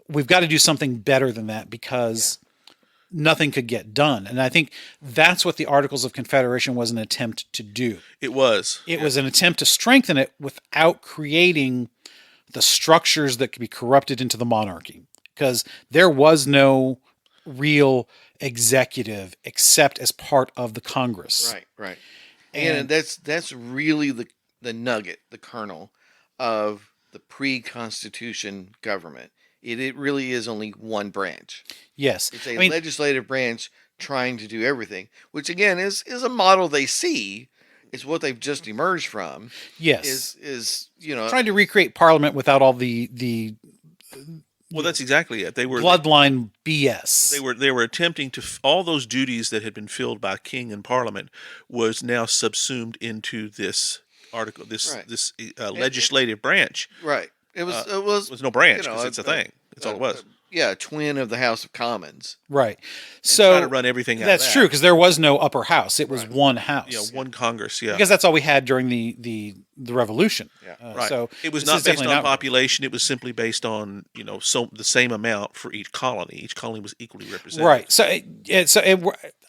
Speaker 4: we've got to do something better than that because nothing could get done. And I think that's what the Articles of Confederation was an attempt to do.
Speaker 2: It was.
Speaker 4: It was an attempt to strengthen it without creating the structures that could be corrupted into the monarchy, because there was no real executive except as part of the Congress.
Speaker 3: Right.
Speaker 4: And-
Speaker 3: And that's really the nugget, the kernel of the pre-Constitution government. It really is only one branch.
Speaker 4: Yes.
Speaker 3: It's a legislative branch trying to do everything, which again is a model they see. It's what they've just emerged from.
Speaker 4: Yes.
Speaker 3: Is
Speaker 4: Trying to recreate Parliament without all the
Speaker 2: Well, that's exactly it.
Speaker 4: bloodline BS.
Speaker 2: They were attempting to all those duties that had been filled by king and parliament was now subsumed into this article,
Speaker 3: Right.
Speaker 2: this legislative branch.
Speaker 3: Right. It
Speaker 2: Was no branch
Speaker 3: you know,
Speaker 2: because it's a thing. That's all it was.
Speaker 3: Yeah, a twin of the House of Commons.
Speaker 4: Right.
Speaker 2: Try
Speaker 4: So
Speaker 2: to run everything out of
Speaker 4: that's
Speaker 2: that.
Speaker 4: true because there was no upper house. It was
Speaker 3: Right.
Speaker 4: one house.
Speaker 2: Yeah, one Congress. Yeah,
Speaker 4: Because that's all we had during the revolution.
Speaker 3: Yeah.
Speaker 2: right.
Speaker 4: So
Speaker 2: it was
Speaker 4: this
Speaker 2: not
Speaker 4: is
Speaker 2: based on
Speaker 4: definitely not-
Speaker 2: population. It was simply based on so the same amount for each colony. Each colony was equally represented.
Speaker 4: Right.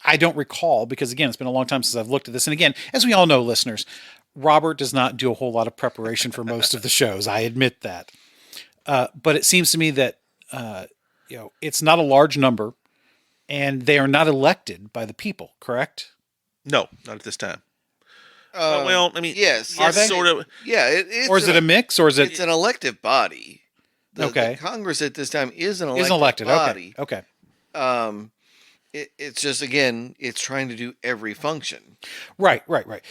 Speaker 4: I don't recall because again, it's been a long time since I've looked at this. And again, as we all know, listeners, Robert does not do a whole lot of preparation for most of the shows. I admit that. But it seems to me that it's not a large number, and they are not elected by the people. Correct?
Speaker 2: No, not at this time. Well, I mean,
Speaker 3: yes.
Speaker 4: Are they?
Speaker 2: sort of?
Speaker 3: Yeah. It's
Speaker 4: Or is it a mix? Or is it
Speaker 3: It's an elective body.
Speaker 4: Okay.
Speaker 3: The Congress at this time is an
Speaker 4: isn't elected?
Speaker 3: body.
Speaker 4: Okay.
Speaker 3: It's just, again, it's trying to do every function.
Speaker 4: Right.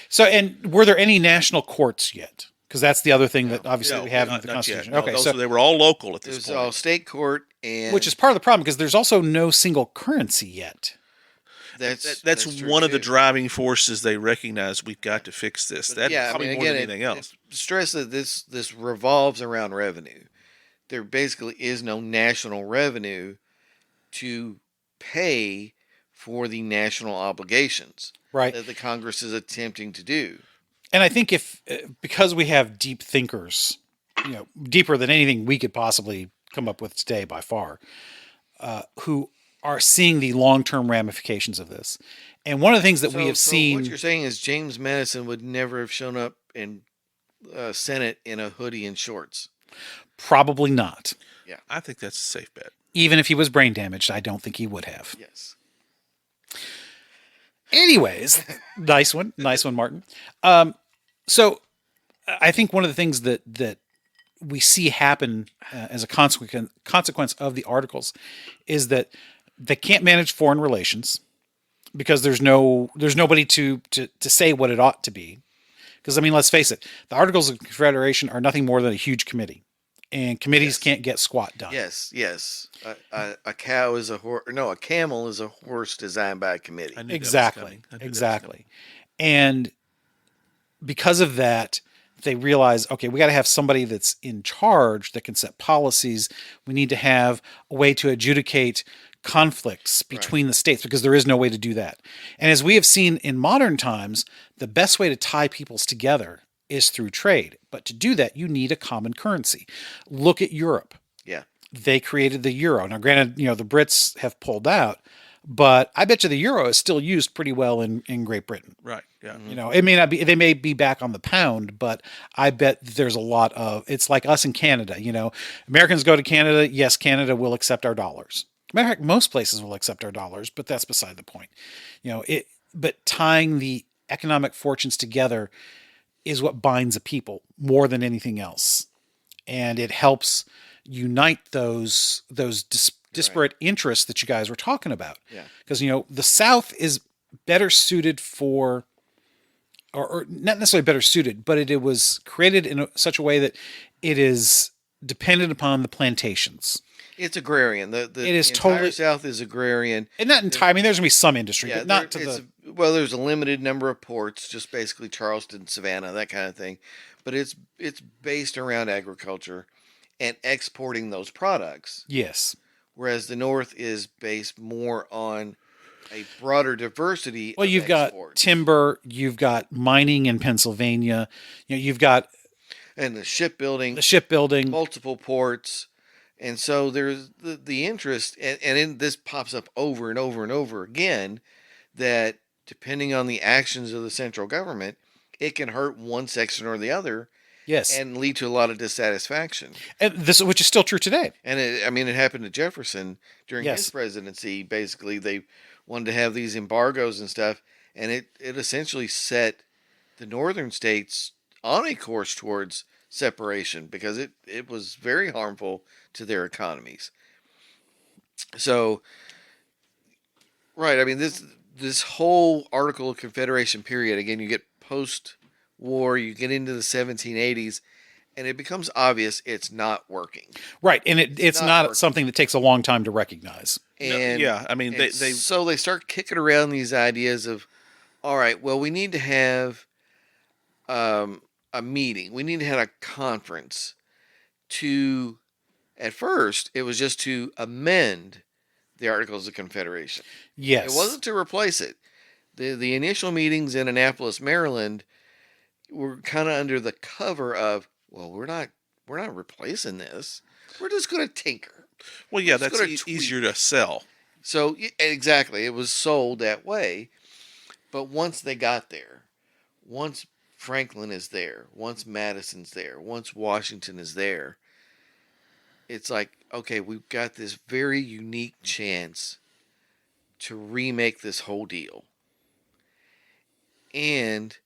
Speaker 4: So, and were there any national courts yet? Because that's the other thing that obviously we have in the
Speaker 2: not
Speaker 4: Constitution.
Speaker 2: yet. No,
Speaker 4: Okay, so
Speaker 2: they were all local at this
Speaker 3: There's
Speaker 2: point.
Speaker 3: all state court, and
Speaker 4: which is part of the problem because there's also no single currency yet.
Speaker 2: That's
Speaker 3: true
Speaker 2: one of the
Speaker 3: too.
Speaker 2: driving forces they recognize. We've got to fix this. That
Speaker 3: Yeah, I
Speaker 2: probably
Speaker 3: mean,
Speaker 2: more than
Speaker 3: again,
Speaker 2: anything else.
Speaker 3: stress that this revolves around revenue. There basically is no national revenue to pay for the national obligations
Speaker 4: Right.
Speaker 3: that the Congress is attempting to do.
Speaker 4: And I think because we have deep thinkers, deeper than anything we could possibly come up with today by far, who are seeing the long-term ramifications of this. And one of the things that we have
Speaker 3: So
Speaker 4: seen,
Speaker 3: what you're saying is James Madison would never have shown up in Senate in a hoodie and shorts.
Speaker 4: probably not.
Speaker 2: I think that's a safe bet.
Speaker 4: Even if he was brain damaged, I don't think he would have.
Speaker 3: Yes.
Speaker 4: Anyways, nice one, Martin. So I think one of the things that we see happen as a consequence of the articles is that they can't manage foreign relations because there's nobody to say what it ought to be. Because I mean, let's face it, the Articles of Confederation are nothing more than a huge committee, and committees can't get squat done.
Speaker 3: Yes. A cow is a horse. No, a camel is a horse designed by a committee.
Speaker 2: I knew that was
Speaker 4: Exactly.
Speaker 2: coming. I knew that was
Speaker 4: Exactly. And because of that, they realize, okay, we got to have somebody that's in charge that can set policies. We need to have a way to adjudicate conflicts between the states because there is no way to do that. And as we have seen in modern times, the best way to tie peoples together is through trade. But to do that, you need a common currency. Look at Europe.
Speaker 3: Yeah.
Speaker 4: They created the euro. Now, granted, the Brits have pulled out, but I bet you the euro is still used pretty well in Great Britain.
Speaker 2: Right. Yeah.
Speaker 4: It may not be, they may be back on the pound, but I bet there's a lot of, it's like us in Canada, Americans go to Canada. Yes, Canada will accept our dollars. Matter of fact, most places will accept our dollars, but that's beside the point. But tying the economic fortunes together is what binds a people more than anything else. And it helps unite those disparate interests that you guys were talking about.
Speaker 3: Yeah.
Speaker 4: Because, the South is better suited for, or not necessarily better suited, but it was created in such a way that it is dependent upon the plantations.
Speaker 3: It's agrarian. It
Speaker 4: is
Speaker 3: entire
Speaker 4: totally-
Speaker 3: South is agrarian.
Speaker 4: And not entirely, I mean, there's going to be some industry, but not to the...
Speaker 3: There's a limited number of ports, just basically Charleston, Savannah, that kind of thing. But it's based around agriculture and exporting those products.
Speaker 4: Yes.
Speaker 3: Whereas the North is based more on a broader diversity.
Speaker 4: Well,
Speaker 3: of
Speaker 4: you've got
Speaker 3: exports.
Speaker 4: timber, you've got mining in Pennsylvania, you've got
Speaker 3: and the shipbuilding, multiple ports. And so there's the interest, and this pops up over and over and over again, that depending on the actions of the central government, it can hurt one section or the other.
Speaker 4: Yes.
Speaker 3: And lead to a lot of dissatisfaction.
Speaker 4: And which is still true today.
Speaker 3: And it happened to Jefferson during
Speaker 4: Yes.
Speaker 3: his presidency. Basically, they wanted to have these embargoes and stuff, and it essentially set the northern states on a course towards separation because it was very harmful to their economies. So, right, I mean, this whole Article of Confederation period, again, you get post-war, you get into the 1780s, and it becomes obvious it's not working.
Speaker 4: Right, and it's
Speaker 3: not
Speaker 4: not
Speaker 3: working.
Speaker 4: something that takes a long time to recognize.
Speaker 3: And
Speaker 2: yeah, I mean,
Speaker 3: and so they start kicking around these ideas of, all right, well, we need to have a meeting. We need to have a conference to. At first, it was just to amend the Articles of Confederation.
Speaker 4: Yes,
Speaker 3: It wasn't to replace it. The initial meetings in Annapolis, Maryland, were kind of under the cover of, well, we're not replacing this. We're just going to tinker.
Speaker 2: well, yeah,
Speaker 3: It's
Speaker 2: that's
Speaker 3: gonna tweak.
Speaker 2: easier to sell.
Speaker 3: So exactly, it was sold that way. But once they got there, once Franklin is there, once Madison's there, once Washington is there, it's like, okay, we've got this very unique chance to remake this whole deal. And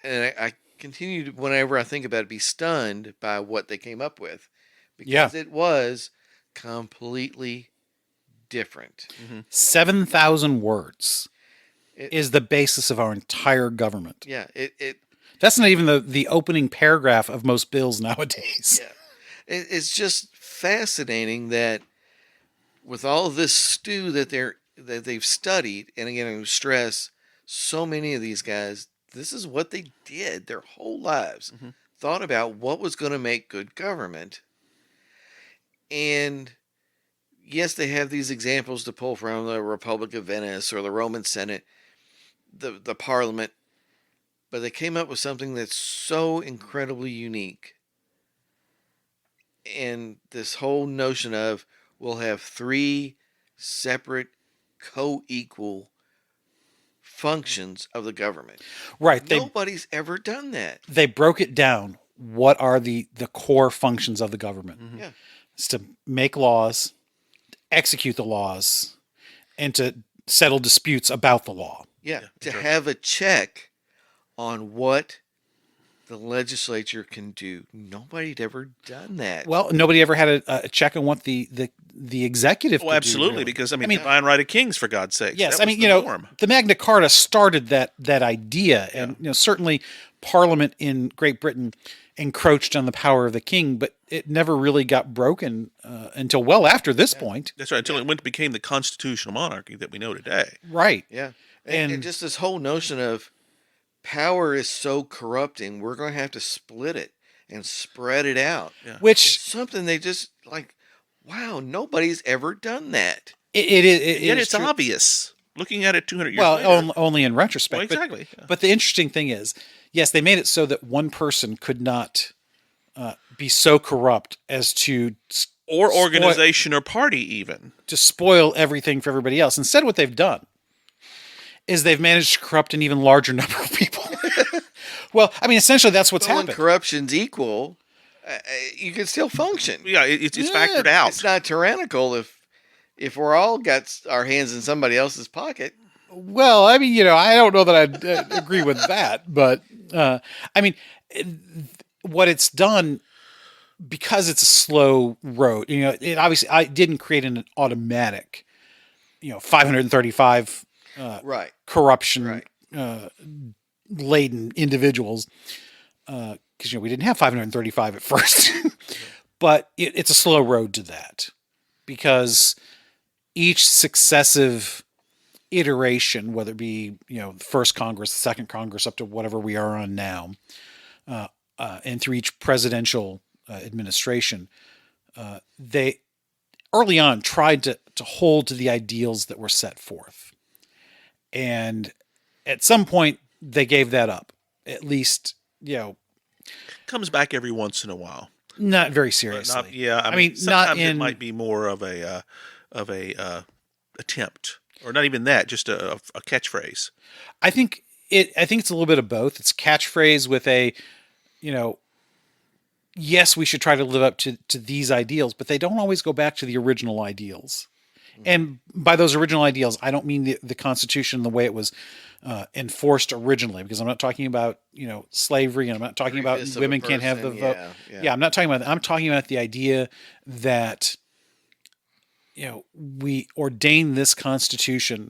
Speaker 3: I continue to, whenever I think about it, be stunned by what they came up with, because it was completely different.
Speaker 4: 7,000 words is the basis of our entire government.
Speaker 3: Yeah, it
Speaker 4: That's not even the opening paragraph of most bills nowadays.
Speaker 3: yeah, it's just fascinating that with all of this stew that they've studied, and again, I stress, so many of these guys, this is what they did their whole lives. Thought about what was going to make good government. And yes, they have these examples to pull from the Republic of Venice or the Roman Senate, the Parliament, but they came up with something that's so incredibly unique. And this whole notion of we'll have 3 separate co-equal functions of the government.
Speaker 4: Right.
Speaker 3: Nobody's ever done that.
Speaker 4: They broke it down. What are the core functions of the government?
Speaker 3: Yeah.
Speaker 4: It's to make laws, execute the laws, and to settle disputes about the law.
Speaker 3: Yeah. To have a check on what the legislature can do. Nobody'd ever done that.
Speaker 4: Well, nobody ever had a check on what the executive.
Speaker 2: Well,
Speaker 4: could do,
Speaker 2: absolutely,
Speaker 4: really.
Speaker 2: because I mean, divine right of kings, for God's sake.
Speaker 4: Yes,
Speaker 2: That
Speaker 4: I
Speaker 2: was
Speaker 4: mean,
Speaker 2: the
Speaker 4: you know,
Speaker 2: norm.
Speaker 4: the Magna Carta started that idea, and you know, certainly Parliament in Great Britain encroached on the power of the king, but it never really got broken until well after this point.
Speaker 2: That's right. Until it became the constitutional monarchy that we know today.
Speaker 4: Right.
Speaker 3: Yeah. And just this whole notion of power is so corrupting, we're going to have to split it and spread it out.
Speaker 2: Yeah.
Speaker 4: Which
Speaker 3: It's something they just like, wow, nobody's ever done that.
Speaker 4: it
Speaker 2: Yet
Speaker 4: is
Speaker 2: it's
Speaker 4: true.
Speaker 2: obvious. Looking at it 200 years
Speaker 4: Well,
Speaker 2: later.
Speaker 4: only in retrospect.
Speaker 2: Well, exactly.
Speaker 4: But the interesting thing is, yes, they made it so that one person could not be so corrupt as to
Speaker 2: Or organization or party, even.
Speaker 4: to spoil everything for everybody else. Instead, what they've done is they've managed to corrupt an even larger number of people. Well, I mean, essentially, that's what's
Speaker 3: But when
Speaker 4: happened.
Speaker 3: corruption's equal, you can still function.
Speaker 2: Yeah, it's factored out.
Speaker 3: It's not tyrannical if we're all got our hands in somebody else's pocket.
Speaker 4: Well, I mean, you know, I don't know that I'd agree with that, but I mean, what it's done, because it's a slow road, you know, it obviously I didn't create an automatic, 535
Speaker 3: Right.
Speaker 4: corruption
Speaker 3: Right.
Speaker 4: laden individuals, because we didn't have 535 at first, but it's a slow road to that, because each successive iteration, whether it be the first Congress, the second Congress, up to whatever we are on now, and through each presidential administration, they early on tried to hold to the ideals that were set forth, and at some point they gave that up. At least,
Speaker 2: Comes back every once in a while.
Speaker 4: not very
Speaker 2: But
Speaker 4: seriously.
Speaker 2: I
Speaker 4: mean,
Speaker 2: sometimes
Speaker 4: not in.
Speaker 2: it might be more of a attempt, or not even that, just a catchphrase.
Speaker 4: I think it's a little bit of both. It's catchphrase with a, yes, we should try to live up to these ideals, but they don't always go back to the original ideals. And by those original ideals, I don't mean the Constitution the way it was enforced originally, because I'm not talking about slavery, and I'm not talking about
Speaker 3: Previous of a
Speaker 4: women can't have the
Speaker 3: person,
Speaker 4: vote.
Speaker 3: yeah.
Speaker 4: I'm not talking about that. I'm talking about the idea that we ordain this Constitution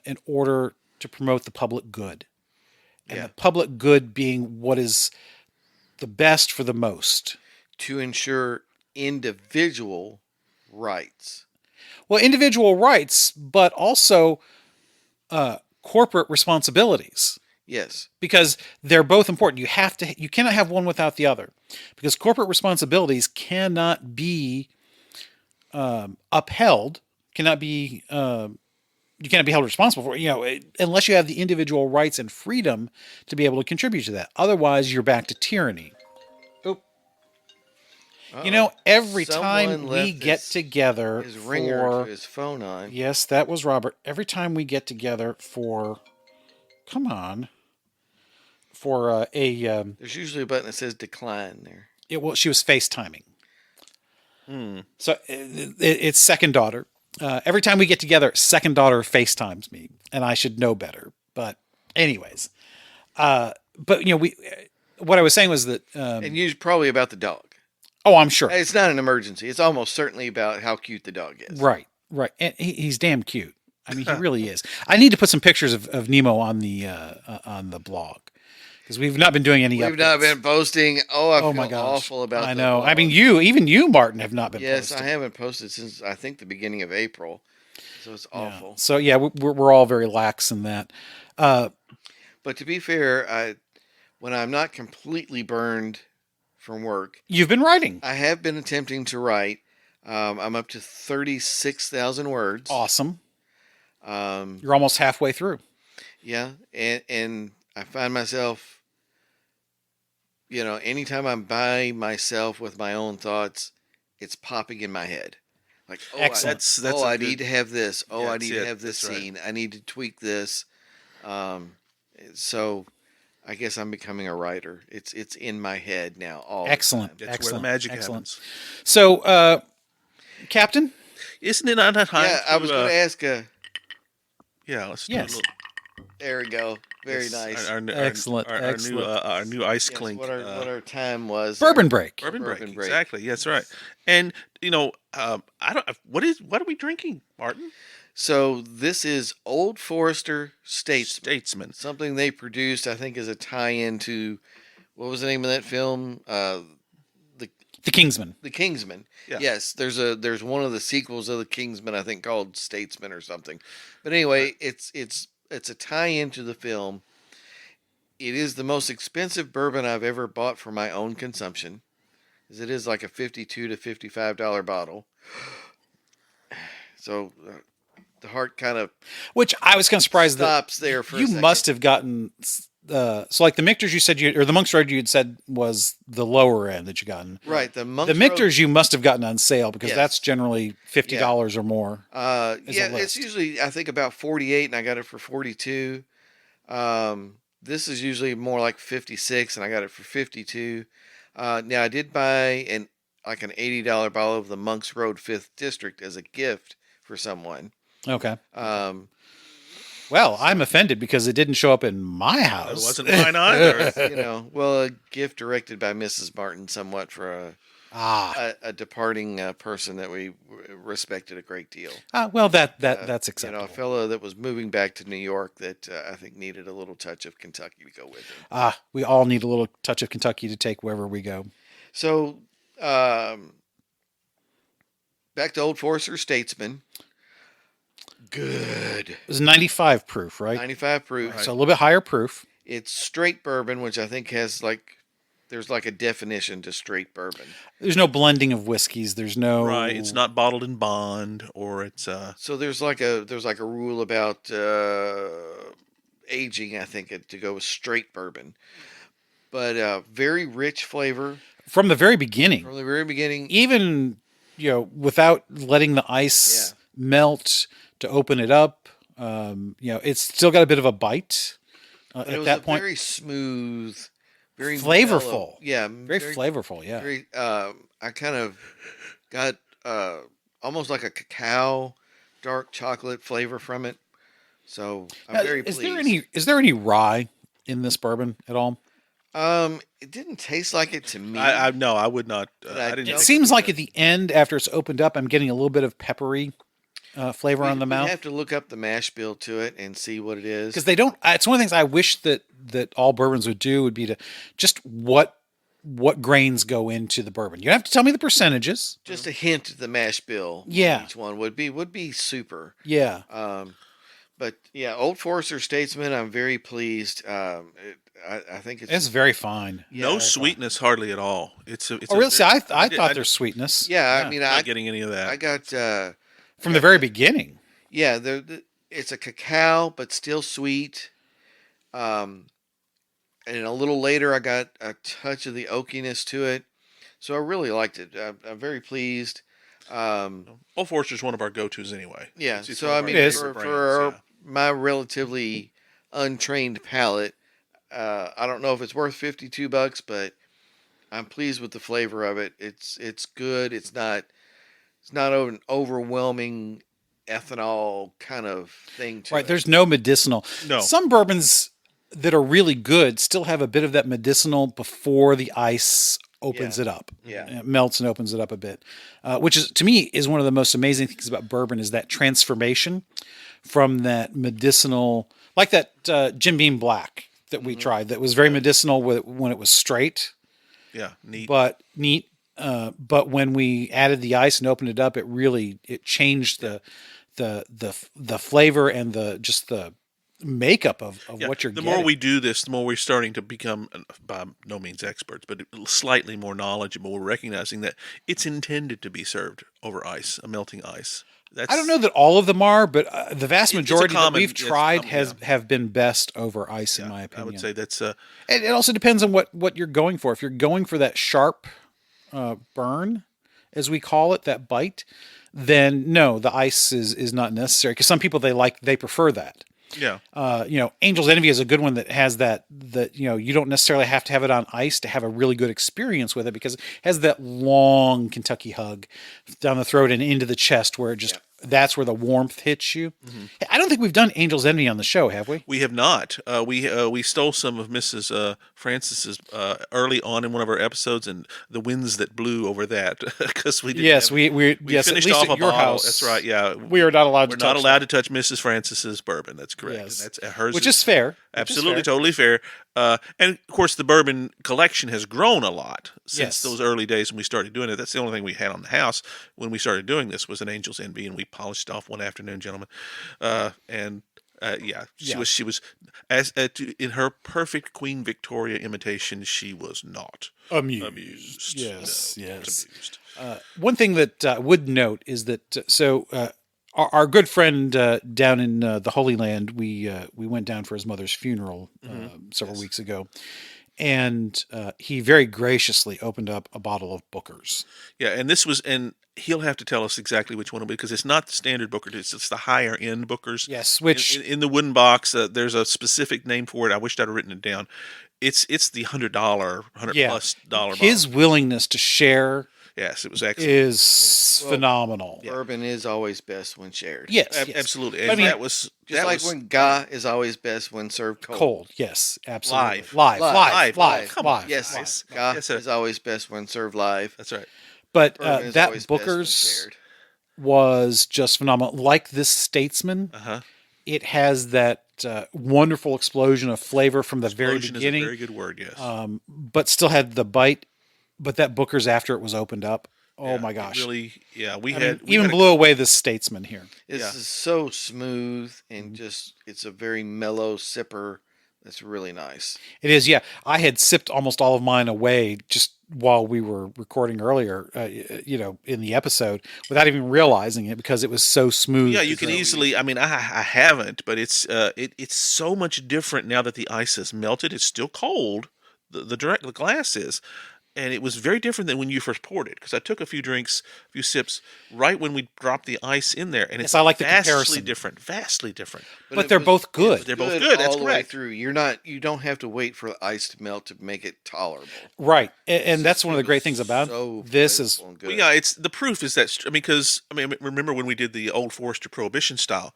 Speaker 4: in order to promote the public good, and
Speaker 3: Yeah.
Speaker 4: the public good being what is the best for the most.
Speaker 3: To ensure individual rights.
Speaker 4: Well, individual rights, but also corporate responsibilities,
Speaker 3: Yes.
Speaker 4: because they're both important. You cannot have one without the other, because corporate responsibilities cannot be upheld, cannot be you cannot be held responsible for it, unless you have the individual rights and freedom to be able to contribute to that. Otherwise, you're back to tyranny. Every time
Speaker 3: Someone
Speaker 4: we
Speaker 3: left
Speaker 4: get together
Speaker 3: his ringer
Speaker 4: for
Speaker 3: to his phone on.
Speaker 4: yes, that was Robert. Every time we get together for
Speaker 3: There's usually a button that says decline there.
Speaker 4: she was FaceTiming. So it's second daughter. Every time we get together, second daughter FaceTimes me, and I should know better. But anyways, we. What I was saying was that,
Speaker 3: And usually probably about the dog.
Speaker 4: oh, I'm sure,
Speaker 3: It's not an emergency. It's almost certainly about how cute the dog is.
Speaker 4: right, and he's damn cute. I mean, he really is. I need to put some pictures of Nemo on the blog, because we've not been doing any.
Speaker 3: We've not
Speaker 4: updates.
Speaker 3: been posting. I feel
Speaker 4: my gosh.
Speaker 3: awful about.
Speaker 4: I
Speaker 3: the
Speaker 4: know.
Speaker 3: blog.
Speaker 4: I mean, even you, Martin, have not been.
Speaker 3: Yes,
Speaker 4: posting.
Speaker 3: I haven't posted since I think the beginning of April, so it's awful.
Speaker 4: So yeah, we're all very lax in that.
Speaker 3: But to be fair, when I'm not completely burned from work,
Speaker 4: You've been writing.
Speaker 3: I have been attempting to write. I'm up to 36,000 words.
Speaker 4: Awesome.
Speaker 3: Um,
Speaker 4: You're almost halfway through.
Speaker 3: yeah, and I find myself, anytime I'm by myself with my own thoughts, it's popping in my head. Like,
Speaker 4: Excellent.
Speaker 2: That's
Speaker 3: I need to have this.
Speaker 2: Yeah,
Speaker 3: I need to
Speaker 2: that's
Speaker 3: have this
Speaker 2: that's right.
Speaker 3: scene. I need to tweak this. So I guess I'm becoming a writer. It's in my head now. All
Speaker 4: Excellent.
Speaker 3: the time.
Speaker 2: That's
Speaker 4: Excellent.
Speaker 2: where the magic
Speaker 4: Excellent.
Speaker 2: happens.
Speaker 4: So, Captain.
Speaker 2: Isn't it not time?
Speaker 3: Yeah, I was going to ask.
Speaker 2: Yeah, let's do
Speaker 4: Yes.
Speaker 2: a little.
Speaker 3: There we go. Very
Speaker 2: Yes,
Speaker 3: nice.
Speaker 4: Excellent,
Speaker 2: Our
Speaker 4: excellent.
Speaker 2: our new ice
Speaker 3: Yes,
Speaker 2: clink.
Speaker 3: what our time was.
Speaker 4: Bourbon break.
Speaker 2: Bourbon break.
Speaker 3: Bourbon break.
Speaker 2: Exactly. Yeah, that's right. And I don't. What are we drinking, Martin?
Speaker 3: So this is Old Forester
Speaker 2: Statesman.
Speaker 3: Something they produced, I think, is a tie-in to what was the name of that film?
Speaker 4: The Kingsman.
Speaker 3: The Kingsman.
Speaker 2: Yeah.
Speaker 3: Yes, there's one of the sequels of the Kingsman, I think, called Statesman or something. But anyway, it's a tie-in to the film. It is the most expensive bourbon I've ever bought for my own consumption, as it is like a $52 to $55 bottle. So the heart kind of
Speaker 4: Which I was kind of surprised that
Speaker 3: stops there for a
Speaker 4: you
Speaker 3: second.
Speaker 4: must have gotten. So like the Michter's you said or the Monk's Road you had said was the lower end that you gotten.
Speaker 3: Right, the Monk's
Speaker 4: The Michter's you must have gotten on sale, because
Speaker 3: Yes.
Speaker 4: that's generally $50 or more.
Speaker 3: Yeah,
Speaker 4: is a
Speaker 3: it's
Speaker 4: list.
Speaker 3: usually I think about 48, and I got it for 42. This is usually more like 56, and I got it for 52. Now I did buy an $80 bottle of the Monk's Road 5th District as a gift for someone.
Speaker 4: Okay.
Speaker 3: Um,
Speaker 4: Well, I'm offended because it didn't show up in my
Speaker 2: It
Speaker 4: house.
Speaker 2: wasn't mine either.
Speaker 3: a gift directed by Mrs. Martin, somewhat for a departing person that we respected a great deal.
Speaker 4: Well, that's acceptable.
Speaker 3: A fellow that was moving back to New York that I think needed a little touch of Kentucky to go with him.
Speaker 4: We all need a little touch of Kentucky to take wherever we go.
Speaker 3: So, back to Old Forester Statesman. Good.
Speaker 4: It was 95 proof, right?
Speaker 3: 95 proof.
Speaker 4: So a little bit higher proof.
Speaker 3: It's straight bourbon, which I think has there's a definition to straight bourbon.
Speaker 4: There's no blending of whiskeys. There's no
Speaker 2: Right. It's not bottled in bond, or it's
Speaker 3: So there's a rule about aging, I think, to go with straight bourbon. But very rich flavor
Speaker 4: from the very beginning.
Speaker 3: from the very beginning.
Speaker 4: Even without letting the ice melt to open it up, it's still got a bit of a bite
Speaker 3: But
Speaker 4: at
Speaker 3: it was
Speaker 4: that point.
Speaker 3: very smooth, very
Speaker 4: Flavorful.
Speaker 3: mellow. Yeah,
Speaker 4: Very flavorful. Yeah.
Speaker 3: Very, I kind of got almost like a cacao, dark chocolate flavor from it. So I'm
Speaker 4: Now,
Speaker 3: very
Speaker 4: is
Speaker 3: pleased.
Speaker 4: there any rye in this bourbon at all?
Speaker 3: It didn't taste like it to me.
Speaker 2: no, I would not.
Speaker 3: But
Speaker 2: I
Speaker 3: I
Speaker 2: didn't.
Speaker 3: don't-
Speaker 4: It seems like at the end, after it's opened up, I'm getting a little bit of peppery flavor on the
Speaker 3: We'd
Speaker 4: mouth.
Speaker 3: have to look up the mash bill to it and see what it is.
Speaker 4: Because they don't. It's one of the things I wish that all bourbons would do would be to just what what grains go into the bourbon. You don't have to tell me the percentages.
Speaker 3: Just a hint of the mash bill. on
Speaker 4: Yeah.
Speaker 3: each one would be super.
Speaker 4: Yeah.
Speaker 3: But yeah, Old Forester Statesman, I'm very pleased. I think
Speaker 4: It's very fine.
Speaker 2: No sweetness hardly at all. It's
Speaker 4: Oh, really? See, I
Speaker 2: I
Speaker 4: thought there's sweetness.
Speaker 3: Yeah, I mean,
Speaker 2: I'm not getting any of that.
Speaker 3: I got
Speaker 4: From the very beginning.
Speaker 3: yeah, it's a cacao, but still sweet. And a little later, I got a touch of the oakiness to it, so I really liked it. I'm very pleased.
Speaker 2: Old Forester's one of our go-tos anyway.
Speaker 3: Yeah,
Speaker 2: It's
Speaker 3: so
Speaker 2: one
Speaker 3: I
Speaker 2: of our
Speaker 3: mean,
Speaker 4: It is.
Speaker 2: favorite
Speaker 3: for
Speaker 2: brands,
Speaker 3: my relatively untrained palate, I don't know if it's worth $52, but I'm pleased with the flavor of it. It's good. It's not an overwhelming ethanol kind of thing to
Speaker 4: Right.
Speaker 3: it.
Speaker 4: There's no medicinal.
Speaker 2: No.
Speaker 4: Some bourbons that are really good still have a bit of that medicinal before the ice opens
Speaker 3: Yeah.
Speaker 4: it up.
Speaker 3: Yeah.
Speaker 4: It melts and opens it up a bit, which is, to me, is one of the most amazing things about bourbon is that transformation from that medicinal, like that Jim Beam Black that we tried that was very medicinal when it was straight,
Speaker 2: yeah, neat.
Speaker 4: but neat. But when we added the ice and opened it up, it changed the flavor and the makeup of
Speaker 2: Yeah,
Speaker 4: what you're
Speaker 2: the
Speaker 4: getting.
Speaker 2: more we do this, the more we're starting to become, by no means experts, but slightly more knowledgeable. We're recognizing that it's intended to be served over ice, a melting ice.
Speaker 4: I don't know that all of them are, but the vast
Speaker 2: It's a
Speaker 4: majority
Speaker 2: common-
Speaker 4: that we've
Speaker 2: it's
Speaker 4: tried
Speaker 2: common,
Speaker 4: have been best over ice, in my opinion.
Speaker 2: I would say that's
Speaker 4: And it also depends on what you're going for. If you're going for that sharp burn, as we call it, that bite, then no, the ice is not necessary. Because some people they prefer that.
Speaker 2: yeah.
Speaker 4: Angel's Envy is a good one that has that you don't necessarily have to have it on ice to have a really good experience with it because it has that long Kentucky hug down the throat and into the chest where it just that's where the warmth hits you. Hey, I don't think we've done Angel's Envy on the show, have we?
Speaker 2: We have not. We stole some of Mrs. Francis's early on in one of our episodes, and the winds that blew over that because we didn't
Speaker 4: Yes,
Speaker 2: have-
Speaker 4: we
Speaker 2: finished
Speaker 4: at least
Speaker 2: off
Speaker 4: at
Speaker 2: a
Speaker 4: your
Speaker 2: bottle.
Speaker 4: house.
Speaker 2: That's right. Yeah,
Speaker 4: We are not allowed
Speaker 2: we're
Speaker 4: to
Speaker 2: not
Speaker 4: touch
Speaker 2: allowed to touch Mrs. Francis's bourbon. That's correct.
Speaker 4: Yes.
Speaker 2: And that's hers,
Speaker 4: which is fair.
Speaker 2: absolutely totally fair. And of course, the bourbon collection has grown a lot since
Speaker 4: Yes.
Speaker 2: those early days when we started doing it. That's the only thing we had on the house when we started doing this was an Angel's Envy, and we polished off one afternoon, gentlemen. She was in her perfect Queen Victoria imitation. She was not amused.
Speaker 4: Yes,
Speaker 2: No, not
Speaker 4: yes.
Speaker 2: amused.
Speaker 4: One thing that I would note is that our good friend down in the Holy Land, we went down for his mother's funeral several weeks ago, and he very graciously opened up a bottle of Booker's.
Speaker 2: Yeah, and he'll have to tell us exactly which one it'll be because it's not the standard Booker. It's the higher end Bookers.
Speaker 4: Yes, which
Speaker 2: in the wooden box, there's a specific name for it. I wished I'd have written it down. It's the $100, $100+ dollar.
Speaker 4: his
Speaker 2: bottle.
Speaker 4: willingness to share
Speaker 2: Yes, it was excellent.
Speaker 4: is phenomenal.
Speaker 3: Bourbon is always best when shared.
Speaker 4: Yes, yes.
Speaker 2: Absolutely.
Speaker 4: I
Speaker 2: And
Speaker 4: mean,
Speaker 2: that was
Speaker 3: Just
Speaker 2: that
Speaker 3: like
Speaker 2: was,
Speaker 3: when Gah is always best when served cold.
Speaker 4: Cold, yes, absolutely.
Speaker 2: Live.
Speaker 4: Live.
Speaker 2: Come on,
Speaker 3: Yes,
Speaker 2: guys.
Speaker 3: Gah
Speaker 2: Yes, sir.
Speaker 3: is always best when served live.
Speaker 2: That's right.
Speaker 4: But
Speaker 3: Bourbon is
Speaker 4: that
Speaker 3: always best when
Speaker 4: Booker's
Speaker 3: shared.
Speaker 4: was just phenomenal. Like this Statesman, it has that wonderful explosion of flavor from the very
Speaker 2: Explosion
Speaker 4: beginning,
Speaker 2: is a very good word. Yes.
Speaker 4: but still had the bite. But that Booker's after it was opened up. Oh
Speaker 2: Yeah,
Speaker 4: my
Speaker 2: it
Speaker 4: gosh!
Speaker 2: really, yeah. We
Speaker 4: I
Speaker 2: had
Speaker 4: mean,
Speaker 2: we
Speaker 4: even
Speaker 2: had a-
Speaker 4: blew away this Statesman here.
Speaker 3: This
Speaker 2: Yeah.
Speaker 3: is so smooth and just it's a very mellow sipper. That's really nice.
Speaker 4: It is, yeah. I had sipped almost all of mine away just while we were recording earlier, in the episode, without even realizing it because it was so smooth.
Speaker 2: Yeah, you can easily. I mean, I haven't, but it's so much different now that the ice has melted. It's still cold. The glass is, and it was very different than when you first poured it. Because I took a few sips right when we dropped the ice in there, and it's
Speaker 4: I like the
Speaker 2: vastly
Speaker 4: comparison.
Speaker 2: different, vastly different.
Speaker 4: But
Speaker 3: it
Speaker 4: they're
Speaker 3: was-
Speaker 4: both good.
Speaker 2: They're both good. That's
Speaker 3: all the way
Speaker 2: correct.
Speaker 3: through. You don't have to wait for the ice to melt to make it tolerable.
Speaker 4: Right. And that's one of the great things about
Speaker 3: So
Speaker 4: this is
Speaker 3: flavorful and
Speaker 2: Well,
Speaker 3: good.
Speaker 2: yeah, it's the proof is that remember when we did the Old Forester Prohibition style?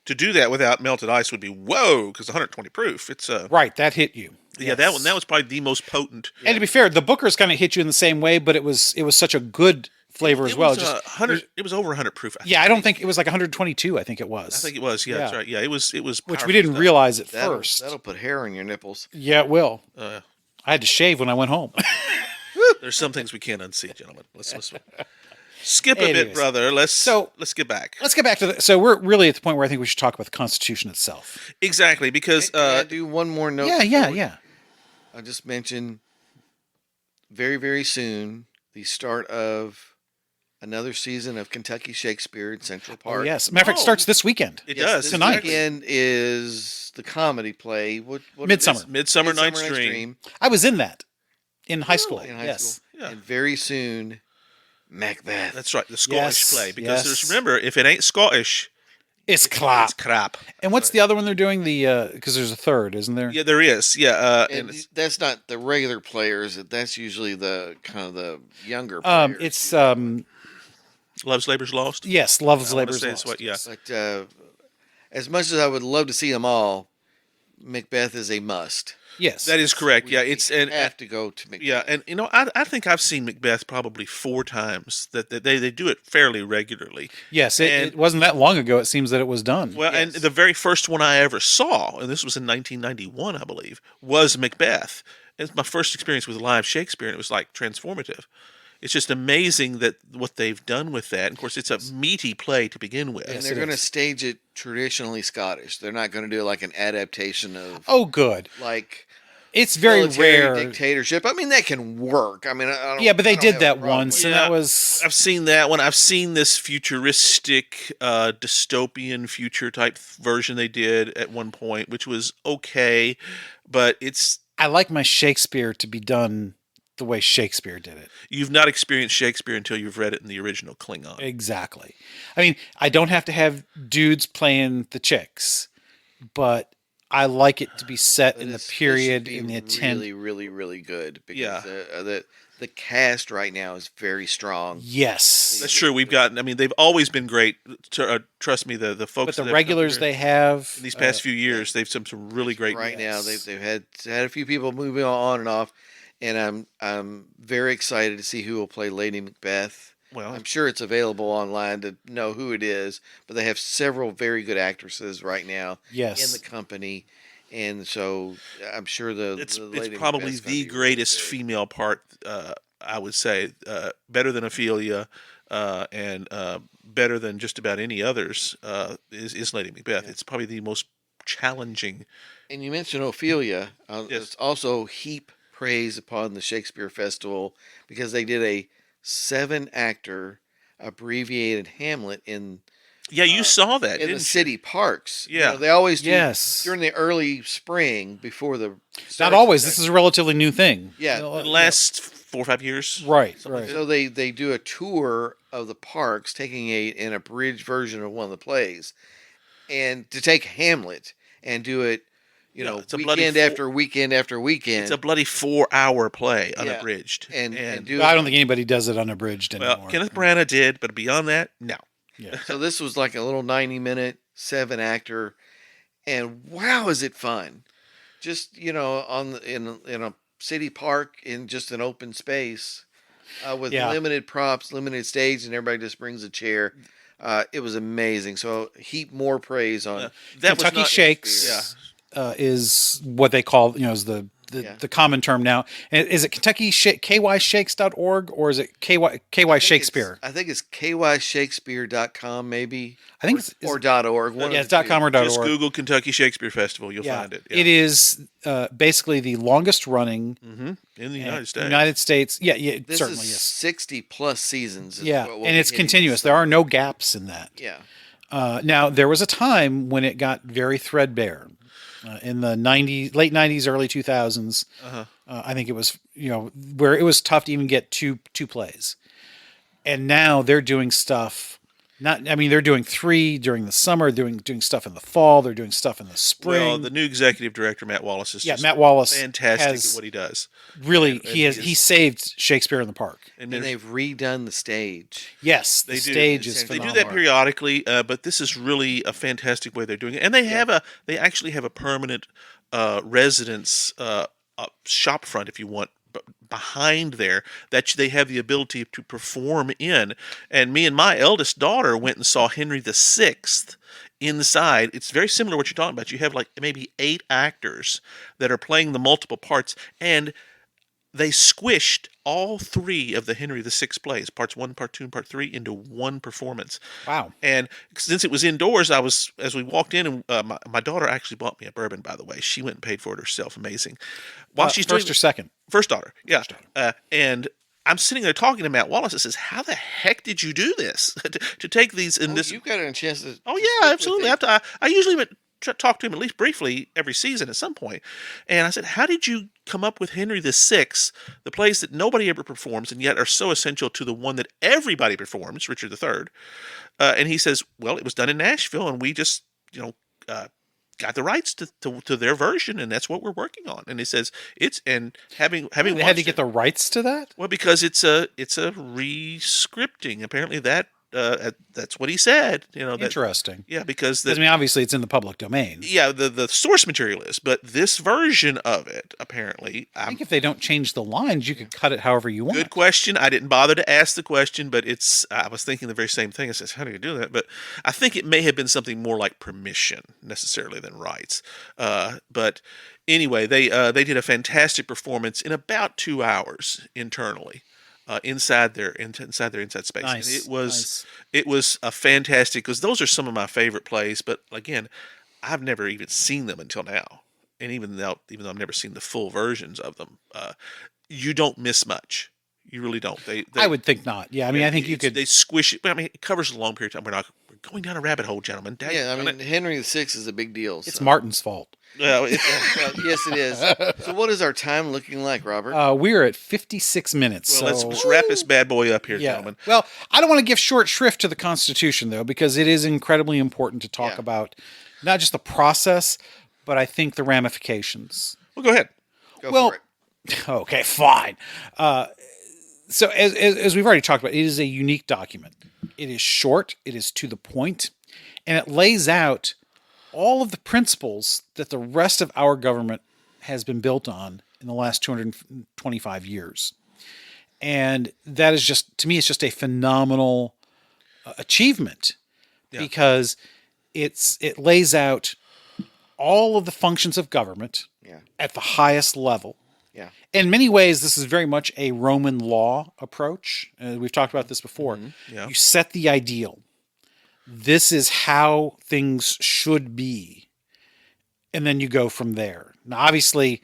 Speaker 2: To do that without melted ice would be whoa, because 120 proof. It's
Speaker 4: right. That hit you.
Speaker 2: yeah, that was probably the most potent.
Speaker 4: And to be fair, the Booker's kind of hit you in the same way, but it was such a good flavor as
Speaker 2: It
Speaker 4: well.
Speaker 2: was,
Speaker 4: Just
Speaker 2: 100. It was over 100 proof.
Speaker 4: yeah, I don't think it was like 122. I think it was.
Speaker 2: I think it was. Yeah, that's
Speaker 4: Yeah.
Speaker 2: right. Yeah, it was. It was.
Speaker 4: which
Speaker 2: powerful
Speaker 4: we didn't
Speaker 2: stuff.
Speaker 4: realize at
Speaker 3: That'll
Speaker 4: first.
Speaker 3: put hair on your nipples.
Speaker 4: Yeah, it will.
Speaker 2: Uh,
Speaker 4: I had to shave when I went home.
Speaker 2: There's some things we can't unsee, gentlemen. Let's skip a bit,
Speaker 4: Anyways.
Speaker 2: brother. Let's get back.
Speaker 4: Let's get back to so we're really at the point where I think we should talk about the Constitution itself.
Speaker 2: Exactly, because
Speaker 3: Can I do one more note?
Speaker 4: Yeah.
Speaker 3: I'll just mention very, very soon the start of another season of Kentucky Shakespeare in Central Park.
Speaker 4: Oh, yes. Matter of fact, it starts this weekend.
Speaker 2: it
Speaker 3: Yes,
Speaker 2: does
Speaker 3: this
Speaker 4: tonight.
Speaker 3: weekend is the comedy play. What
Speaker 4: Midsummer.
Speaker 3: is it?
Speaker 2: Midsummer Night's Dream.
Speaker 4: I was in that in high school.
Speaker 3: In high
Speaker 4: yes.
Speaker 3: school.
Speaker 2: Yeah.
Speaker 3: And very soon, Macbeth.
Speaker 2: That's right, the Scottish
Speaker 4: Yes,
Speaker 2: play. Because
Speaker 4: yes.
Speaker 2: there's, remember, if it ain't Scottish,
Speaker 4: It's crap.
Speaker 2: it's crap.
Speaker 4: And what's the other one they're doing? The because there's a third, isn't there?
Speaker 2: Yeah, there is. Yeah,
Speaker 3: and
Speaker 2: and
Speaker 3: that's not the regular players. That's usually the kind of the younger players.
Speaker 4: It's
Speaker 2: Love's Labor's Lost.
Speaker 4: yes, Love's
Speaker 2: I wanna
Speaker 4: Labor's
Speaker 2: say it's
Speaker 4: Lost.
Speaker 2: what- yeah.
Speaker 3: But as much as I would love to see them all, Macbeth is a must.
Speaker 4: Yes.
Speaker 2: That is correct. Yeah,
Speaker 3: We
Speaker 2: it's and
Speaker 3: have to go to Macbeth.
Speaker 2: yeah, and I think I've seen Macbeth probably 4 times. That they do it fairly regularly.
Speaker 4: Yes,
Speaker 2: and-
Speaker 4: it wasn't that long ago. It seems that it was done.
Speaker 2: Well, and
Speaker 3: Yes.
Speaker 2: the very first one I ever saw, and this was in 1991, I believe, was Macbeth. It's my first experience with live Shakespeare, and it was like transformative. It's just amazing that what they've done with that. And of course, it's a meaty play to begin with.
Speaker 3: And
Speaker 4: Yes,
Speaker 3: they're
Speaker 4: it
Speaker 3: going to
Speaker 4: is.
Speaker 3: stage it traditionally Scottish. They're not going to do like an adaptation of
Speaker 4: Oh, good.
Speaker 3: like
Speaker 4: It's very
Speaker 3: military
Speaker 4: rare.
Speaker 3: dictatorship. I mean, that can work. I mean, I don't,
Speaker 4: Yeah, but
Speaker 3: I
Speaker 4: they
Speaker 3: don't
Speaker 4: did
Speaker 3: have a
Speaker 4: that
Speaker 3: problem
Speaker 4: once,
Speaker 3: with
Speaker 4: and
Speaker 2: Yeah.
Speaker 4: that was
Speaker 2: I've seen that one. I've seen this futuristic, dystopian future type version they did at one point, which was okay, but
Speaker 4: I like my Shakespeare to be done the way Shakespeare did it.
Speaker 2: you've not experienced Shakespeare until you've read it in the original Klingon.
Speaker 4: Exactly. I mean, I don't have to have dudes playing the chicks, but I like it to be set
Speaker 3: But
Speaker 4: in the
Speaker 3: this should
Speaker 4: period
Speaker 3: be
Speaker 4: in the attempt.
Speaker 3: really, really, really good because
Speaker 2: Yeah.
Speaker 3: the cast right now is very strong.
Speaker 4: Yes.
Speaker 2: That's true. We've gotten. I mean, they've always been great. Trust me, the folks.
Speaker 4: But the
Speaker 2: that have come
Speaker 4: regulars
Speaker 2: here
Speaker 4: they have
Speaker 2: in these past few years, they've some really great.
Speaker 3: Right now,
Speaker 4: Yes.
Speaker 3: they've had a few people moving on and off, and I'm very excited to see who will play Lady Macbeth.
Speaker 2: Well,
Speaker 3: I'm sure it's available online to know who it is, but they have several very good actresses right now
Speaker 4: yes.
Speaker 3: in the company, and so I'm sure the
Speaker 2: it's
Speaker 3: Lady
Speaker 2: probably
Speaker 3: Macbeth's gonna
Speaker 2: the
Speaker 3: be really
Speaker 2: greatest
Speaker 3: good.
Speaker 2: female part. I would say better than Ophelia, and better than just about any others. Is Lady Macbeth? It's probably the most challenging.
Speaker 3: And you mentioned Ophelia.
Speaker 2: Yes.
Speaker 3: It's also heap praise upon the Shakespeare Festival because they did a 7-actor abbreviated Hamlet in
Speaker 2: Yeah, you saw that,
Speaker 3: in
Speaker 2: didn't
Speaker 3: the
Speaker 2: you?
Speaker 3: city parks. You
Speaker 2: Yeah.
Speaker 3: know, they always do
Speaker 4: Yes.
Speaker 3: during the early spring before the
Speaker 4: Not
Speaker 3: start
Speaker 4: always.
Speaker 3: of
Speaker 4: This is a relatively new thing.
Speaker 3: Yeah.
Speaker 4: You know,
Speaker 2: The last 4 or 5 years.
Speaker 4: right, right.
Speaker 3: So they do a tour of the parks, taking an abridged version of one of the plays, and to take Hamlet and do it, you
Speaker 2: Yeah,
Speaker 3: know,
Speaker 2: it's a bloody
Speaker 3: weekend after weekend after weekend.
Speaker 2: It's a bloody 4-hour play,
Speaker 3: Yeah.
Speaker 2: unabridged.
Speaker 3: and do
Speaker 4: I don't think anybody does it unabridged anymore.
Speaker 2: well, Kenneth Branagh did, but beyond that, no.
Speaker 4: Yeah.
Speaker 3: So this was like a little 90-minute 7-actor, and wow, is it fun! Just in a city park in just an open space, with
Speaker 4: Yeah.
Speaker 3: limited props, limited stage, and everybody just brings a chair. It was amazing. So heap more praise on
Speaker 2: That
Speaker 4: Kentucky
Speaker 2: was not,
Speaker 4: Shakes is what they call, is the
Speaker 3: Yeah.
Speaker 4: the common term now. And is it KYShakes.org or is it KY Shakespeare?
Speaker 3: I think it's kyshakespeare.com maybe.
Speaker 4: I think it's
Speaker 3: or .org. One
Speaker 4: yeah,
Speaker 3: of
Speaker 4: it's
Speaker 3: the two.
Speaker 4: .com or
Speaker 2: Just
Speaker 4: .org.
Speaker 2: Google Kentucky Shakespeare Festival, you'll
Speaker 4: Yeah.
Speaker 2: find it.
Speaker 4: It is basically the longest running
Speaker 2: In the
Speaker 4: in
Speaker 2: United States.
Speaker 4: United States. Yeah,
Speaker 3: This
Speaker 4: certainly
Speaker 3: is
Speaker 4: yes.
Speaker 3: 60 plus seasons. Is
Speaker 4: Yeah,
Speaker 3: what we'll
Speaker 4: and
Speaker 3: be
Speaker 4: it's
Speaker 3: hitting
Speaker 4: continuous.
Speaker 3: this
Speaker 4: There are
Speaker 3: summer.
Speaker 4: no gaps in that.
Speaker 3: Yeah.
Speaker 4: Now there was a time when it got very threadbare in the late '90s, early 2000s. I think it was where it was tough to even get two plays, and now they're doing stuff. They're doing 3 during the summer, doing stuff in the fall. They're doing stuff in the spring.
Speaker 2: Well, the new executive director, Matt Wallace, is just
Speaker 4: Matt Wallace
Speaker 2: fantastic
Speaker 4: has
Speaker 2: at what he does.
Speaker 4: really
Speaker 2: and
Speaker 4: he saved Shakespeare in the Park.
Speaker 3: And they've redone the stage.
Speaker 4: Yes, the
Speaker 2: They do.
Speaker 4: stage is
Speaker 3: They
Speaker 2: They
Speaker 4: phenomenal.
Speaker 2: do that periodically, but this is really a fantastic way they're doing it. And they actually have a permanent residence shop front, if you want, behind there that they have the ability to perform in. And me and my eldest daughter went and saw Henry VI inside. It's very similar to what you're talking about. You have like maybe 8 actors that are playing the multiple parts, and they squished all three of the Henry VI plays, parts 1, part 2, and part 3, into one performance.
Speaker 4: Wow.
Speaker 2: And since it was indoors, as we walked in, and my daughter actually bought me a bourbon, by the way. She went and paid for it herself. Amazing. While she's
Speaker 4: First
Speaker 2: doing
Speaker 4: or second?
Speaker 2: First daughter, yeah. And I'm sitting there talking to Matt Wallace. I says, "How the heck did you do this to take these in this?"
Speaker 3: You got a chance to.
Speaker 2: Oh
Speaker 3: to
Speaker 2: yeah,
Speaker 3: speak with
Speaker 2: absolutely.
Speaker 3: him.
Speaker 2: I usually talk to him at least briefly every season at some point. And I said, "How did you come up with Henry VI, the plays that nobody ever performs and yet are so essential to the one that everybody performs, Richard III?" And he says, "Well, it was done in Nashville, and we just got the rights to their version, and that's what we're working on." And he says having
Speaker 4: They had to
Speaker 2: watched
Speaker 4: get
Speaker 2: it,
Speaker 4: the rights to that?
Speaker 2: well, because it's a re-scripting. Apparently that's what he said.
Speaker 4: Interesting.
Speaker 2: Yeah, because
Speaker 4: Because, I mean, obviously it's in the public domain.
Speaker 2: yeah, the source material is, but this version of it, apparently,
Speaker 4: I think if they don't change the lines, you could cut it however you want.
Speaker 2: good question. I didn't bother to ask the question, but I was thinking the very same thing. I says, how do you do that? But I think it may have been something more like permission necessarily than rights. But anyway, they did a fantastic performance in about 2 hours internally. Inside their inside space.
Speaker 4: Nice.
Speaker 2: And it was a fantastic, because those are some of my favorite plays. But again, I've never even seen them until now, and even though I've never seen the full versions of them, you don't miss much. You really don't.
Speaker 4: I would think not. Yeah, I mean, I think you could.
Speaker 2: They squish it. But I mean, it covers a long period of time. We're going down a rabbit hole, gentlemen.
Speaker 3: Yeah, I mean, Henry VI is a big deal.
Speaker 4: It's
Speaker 3: so.
Speaker 4: Martin's fault.
Speaker 2: Well,
Speaker 3: Well, yes, it is. So, what is our time looking like, Robert?
Speaker 4: We're at 56 minutes.
Speaker 2: well,
Speaker 4: so
Speaker 2: let's wrap this bad boy up here,
Speaker 4: yeah.
Speaker 2: gentlemen.
Speaker 4: Well, I don't want to give short shrift to the Constitution, though, because it is incredibly important to talk
Speaker 3: Yeah.
Speaker 4: about not just the process, but I think the ramifications.
Speaker 2: Well, go ahead.
Speaker 3: Go
Speaker 4: well,
Speaker 3: for it.
Speaker 4: Okay, fine. So as we've already talked about, it is a unique document. It is short, it is to the point, and it lays out all of the principles that the rest of our government has been built on in the last 225 years. And that is just, to me, it's just a phenomenal achievement because it lays out all of the functions of government at the highest level.
Speaker 3: Yeah.
Speaker 4: In many ways, this is very much a Roman law approach. We've talked about this before.
Speaker 2: Yeah.
Speaker 4: You set the ideal. This is how things should be. And then you go from there. Now, obviously,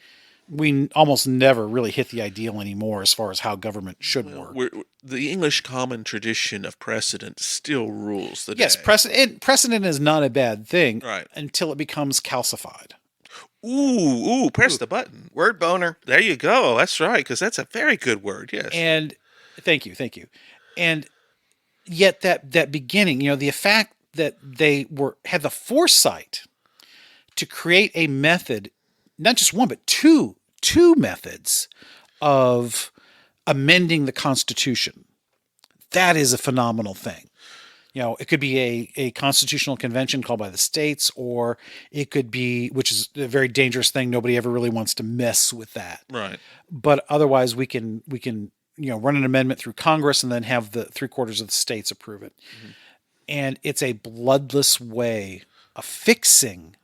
Speaker 4: we almost never really hit the ideal anymore as far as how government should work.
Speaker 2: The English common tradition of precedent still rules the
Speaker 4: Yes,
Speaker 2: day.
Speaker 4: precedent is not a bad thing
Speaker 2: Right.
Speaker 4: until it becomes calcified.
Speaker 2: Ooh, press the button.
Speaker 3: Word boner.
Speaker 2: There you go. That's right, because that's a very good word. Yes.
Speaker 4: And thank you. And yet that beginning, the fact that they had the foresight to create a method, not just one, but two methods of amending the Constitution. That is a phenomenal thing. It could be a constitutional convention called by the states, or it could be, which is a very dangerous thing. Nobody ever really wants to mess with that.
Speaker 2: Right.
Speaker 4: But otherwise we can run an amendment through Congress and then have the 3/4 of the states approve it. Mm-hmm. And it's a bloodless way of fixing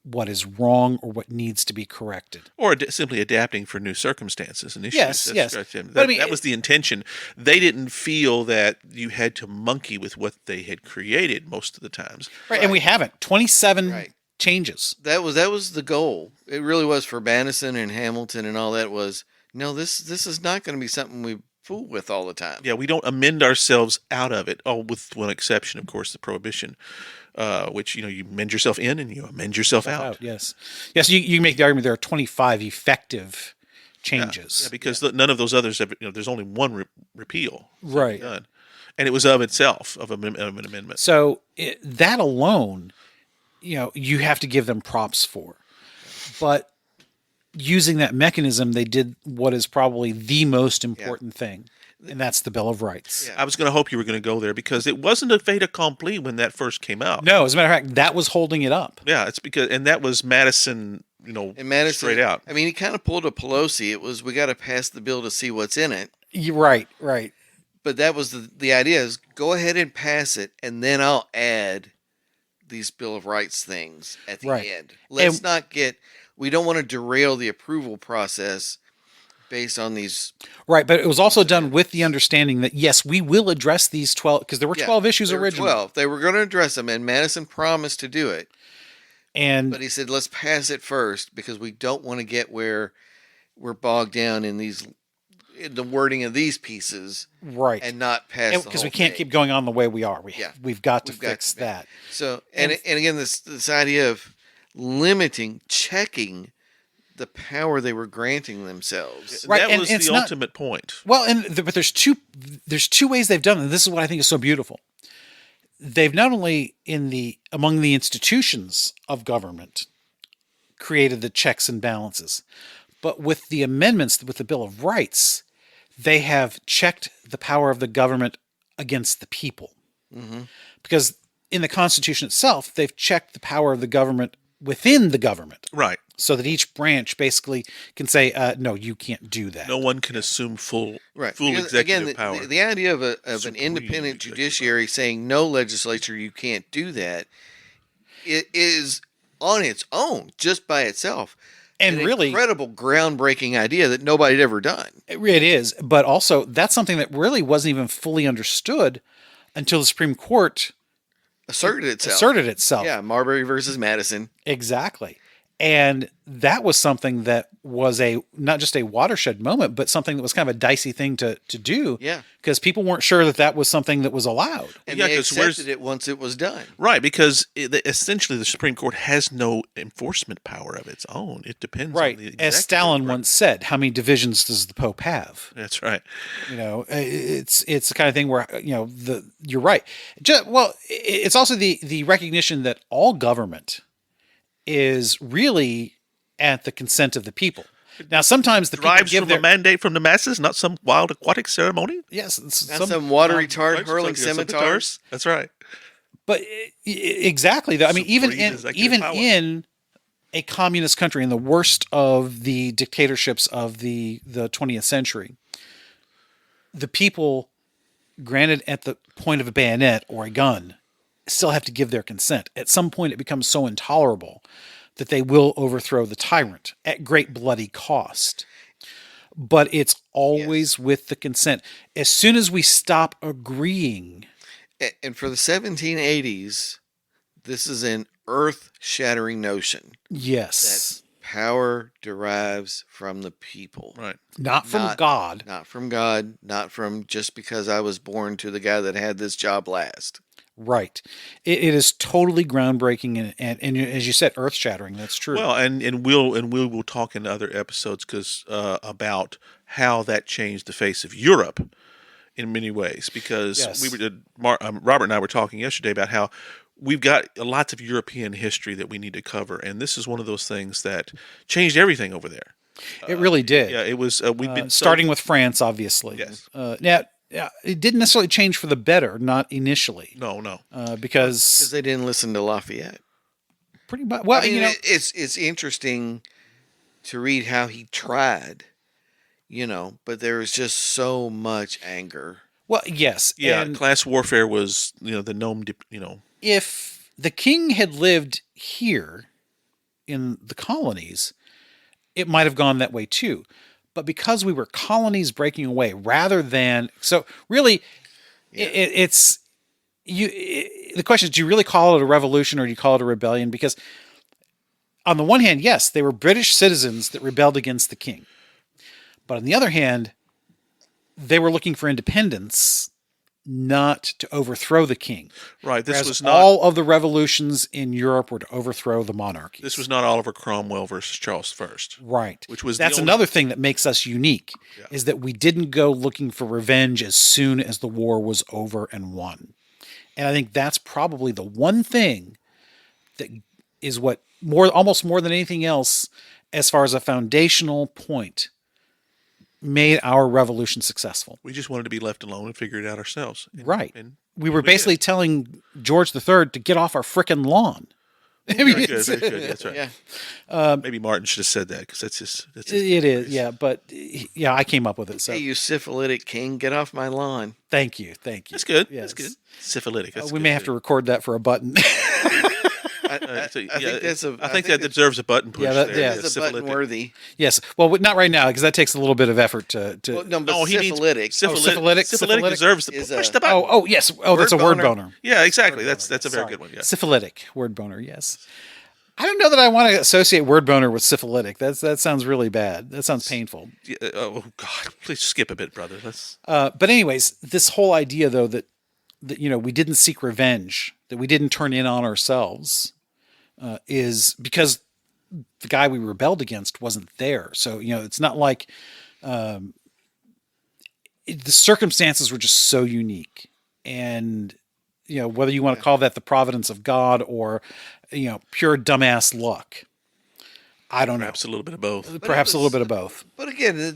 Speaker 4: what is wrong or what needs to be corrected.
Speaker 2: Or simply adapting for new circumstances and issues.
Speaker 4: Yes.
Speaker 2: That,
Speaker 4: But I mean,
Speaker 2: that was the intention. They didn't feel that you had to monkey with what they had created most of the times.
Speaker 4: Right. And we haven't. 27
Speaker 3: Right.
Speaker 4: changes.
Speaker 3: That was the goal. It really was for Madison and Hamilton and all that was, no, this is not going to be something we fool with all the time.
Speaker 2: Yeah, we don't amend ourselves out of it. Oh, with one exception, of course, the Prohibition, which, you amend yourself in and you amend yourself out.
Speaker 4: Yes. You make the argument there are 25 effective changes.
Speaker 2: Yeah, because none of those others have, there's only one repeal.
Speaker 4: Right.
Speaker 2: Done. And it was of itself, of an amendment.
Speaker 4: So that alone, you have to give them props for. But using that mechanism, they did what is probably the most important thing, and that's the Bill of Rights.
Speaker 2: I was going to hope you were going to go there because it wasn't a fait accompli when that first came out.
Speaker 4: No, as a matter of fact, that was holding it up.
Speaker 2: Yeah, it's because, and that was Madison,
Speaker 3: And Madison,
Speaker 2: straight out.
Speaker 3: I mean, he kind of pulled a Pelosi. It was, we got to pass the bill to see what's in it.
Speaker 4: You're right.
Speaker 3: But that was the idea is go ahead and pass it, and then I'll add these Bill of Rights things at the
Speaker 4: Right.
Speaker 3: end. We don't want to derail the approval process based on these.
Speaker 4: Right, but it was also done with the understanding that, yes, we will address these 12, because there were 12 issues
Speaker 3: there were
Speaker 4: originally.
Speaker 3: 12. They were going to address them, and Madison promised to do it.
Speaker 4: And
Speaker 3: But he said, let's pass it first because we don't want to get where we're bogged down in the wording of these pieces,
Speaker 4: right,
Speaker 3: and not pass the
Speaker 4: because
Speaker 3: whole
Speaker 4: we can't
Speaker 3: thing.
Speaker 4: keep going on the way we are. We've got to fix that.
Speaker 3: So, and again, this idea of limiting, checking the power they were granting themselves.
Speaker 4: Right,
Speaker 2: That
Speaker 4: and
Speaker 2: was
Speaker 4: it's
Speaker 2: the
Speaker 4: not-
Speaker 2: ultimate point.
Speaker 4: Well, but there's two ways they've done it. And this is what I think is so beautiful. They've not only among the institutions of government created the checks and balances, but with the amendments with the Bill of Rights, they have checked the power of the government against the people.
Speaker 3: Mm-hmm.
Speaker 4: Because in the Constitution itself, they've checked the power of the government within the government,
Speaker 2: Right.
Speaker 4: so that each branch basically can say, "No, you can't do that."
Speaker 2: No one can assume full
Speaker 3: Right.
Speaker 2: full
Speaker 3: Because,
Speaker 2: executive
Speaker 3: again,
Speaker 2: power.
Speaker 3: The idea of an
Speaker 2: Supreme
Speaker 3: independent
Speaker 2: executive
Speaker 3: judiciary saying no, legislature, you can't do that, it is on its own, just by itself,
Speaker 4: And
Speaker 3: an
Speaker 4: really,
Speaker 3: incredible, groundbreaking idea that nobody had ever done.
Speaker 4: it is, but also that's something that really wasn't even fully understood until the Supreme Court
Speaker 3: Asserted itself.
Speaker 4: asserted itself.
Speaker 3: Yeah, Marbury versus Madison.
Speaker 4: Exactly. And that was something that was not just a watershed moment, but something that was kind of a dicey thing to do.
Speaker 3: Yeah.
Speaker 4: Because people weren't sure that was something that was allowed.
Speaker 3: And
Speaker 2: Yeah,
Speaker 3: they
Speaker 2: 'cause
Speaker 3: accepted it once it was done.
Speaker 2: Right, because essentially the Supreme Court has no enforcement power of its own. It depends
Speaker 4: Right.
Speaker 2: on the
Speaker 4: As
Speaker 2: executive
Speaker 4: Stalin
Speaker 2: branch.
Speaker 4: once said, how many divisions does the Pope have?
Speaker 2: That's right.
Speaker 4: You know, it's the kind of thing where, you're right. It's also the recognition that all government is really at the consent of the people. Now, sometimes the people
Speaker 2: Drives
Speaker 4: give
Speaker 2: from
Speaker 4: their
Speaker 2: a mandate from the masses, not some wild aquatic ceremony.
Speaker 4: yes,
Speaker 3: Not some watery tart
Speaker 2: Right,
Speaker 3: hurling
Speaker 2: so- yeah,
Speaker 3: scimitars.
Speaker 2: That's right.
Speaker 4: But exactly, though. I mean, even
Speaker 2: Supreme executive power.
Speaker 4: in a communist country, in the worst of the dictatorships of the 20th century, the people, granted at the point of a bayonet or a gun, still have to give their consent. At some point, it becomes so intolerable that they will overthrow the tyrant at great bloody cost. But it's always with the consent. As soon as we stop agreeing,
Speaker 3: And for the 1780s, this is an earth-shattering notion
Speaker 4: yes,
Speaker 3: that power derives from the people.
Speaker 2: Right.
Speaker 4: not from
Speaker 3: Not-
Speaker 4: God.
Speaker 3: Not from God, not from just because I was born to the guy that had this job last.
Speaker 4: Right. It is totally groundbreaking and as you said, earth shattering. That's true.
Speaker 2: Well, and we will talk in other episodes about how that changed the face of Europe in many ways. Because
Speaker 4: Yes.
Speaker 2: Robert and I were talking yesterday about how we've got lots of European history that we need to cover, and this is one of those things that changed everything over there.
Speaker 4: it really did.
Speaker 2: Yeah, it was. We've been
Speaker 4: starting with France, obviously.
Speaker 2: Yes.
Speaker 4: Now, it didn't necessarily change for the better, not initially,
Speaker 2: No.
Speaker 3: Because
Speaker 4: because
Speaker 3: they didn't listen to Lafayette.
Speaker 4: pretty much. Well,
Speaker 3: I mean, it's interesting to read how he tried, but there was just so much anger.
Speaker 4: well, yes,
Speaker 2: Yeah,
Speaker 4: and
Speaker 2: class warfare was the gnome.
Speaker 4: if the king had lived here in the colonies, it might have gone that way too. But because we were colonies breaking away, rather than really, it's you. The question is, do you really call it a revolution or do you call it a rebellion? Because on the one hand, yes, they were British citizens that rebelled against the king, but on the other hand, they were looking for independence, not to overthrow the king.
Speaker 2: Right. This
Speaker 4: Whereas
Speaker 2: was not.
Speaker 4: all of the revolutions in Europe were to overthrow the monarchy.
Speaker 2: This was not Oliver Cromwell versus Charles I.
Speaker 4: right.
Speaker 2: Which was
Speaker 4: that's
Speaker 2: the only-
Speaker 4: another thing that makes us unique is that we didn't go looking for revenge as soon as the war was over and won. And I think that's probably the one thing that is what almost more than anything else, as far as a foundational point, made our revolution successful.
Speaker 2: We just wanted to be left alone and figure it out ourselves.
Speaker 4: Right.
Speaker 2: And
Speaker 4: We were
Speaker 2: did.
Speaker 4: basically telling George III to get off our frickin' lawn. I mean,
Speaker 2: Very good. Very good. That's right.
Speaker 3: Yeah.
Speaker 2: Maybe Martin should have said that because that's his.
Speaker 4: it is, yeah. But yeah, I came up with it. So
Speaker 3: Hey, you syphilitic king, get off my lawn.
Speaker 4: thank you.
Speaker 2: That's good.
Speaker 4: Yes.
Speaker 2: That's good. Syphilitic. That's
Speaker 4: We
Speaker 2: good
Speaker 4: may have
Speaker 2: too.
Speaker 4: to record that for a button.
Speaker 3: I think that's a.
Speaker 2: I think that deserves a button push.
Speaker 4: Yeah,
Speaker 2: there.
Speaker 3: That's a
Speaker 2: syphilitic.
Speaker 3: button worthy.
Speaker 4: Yes. Well, not right now because that takes a little bit of effort to.
Speaker 3: Well, no, but
Speaker 2: No, he needs
Speaker 3: syphilitic.
Speaker 4: syphilitic.
Speaker 2: Syphilitic deserves the
Speaker 3: is
Speaker 2: push
Speaker 3: a-
Speaker 2: the button.
Speaker 4: Oh, yes. Oh, that's a word boner.
Speaker 2: Yeah, exactly.
Speaker 4: Word
Speaker 2: That's
Speaker 4: boner,
Speaker 2: a very
Speaker 4: sorry.
Speaker 2: good one. Yeah.
Speaker 4: Syphilitic word boner. Yes. I don't know that I want to associate word boner with syphilitic. That sounds really bad. That sounds painful.
Speaker 2: Yeah, oh God, please skip a bit, brother. Let's.
Speaker 4: But anyways, this whole idea though that we didn't seek revenge, that we didn't turn in on ourselves, is because the guy we rebelled against wasn't there. So it's not like the circumstances were just so unique, and whether you want to call that the providence of God or pure dumbass luck, I don't know.
Speaker 2: Perhaps a little bit of both.
Speaker 4: Perhaps a little bit of both.
Speaker 3: But again,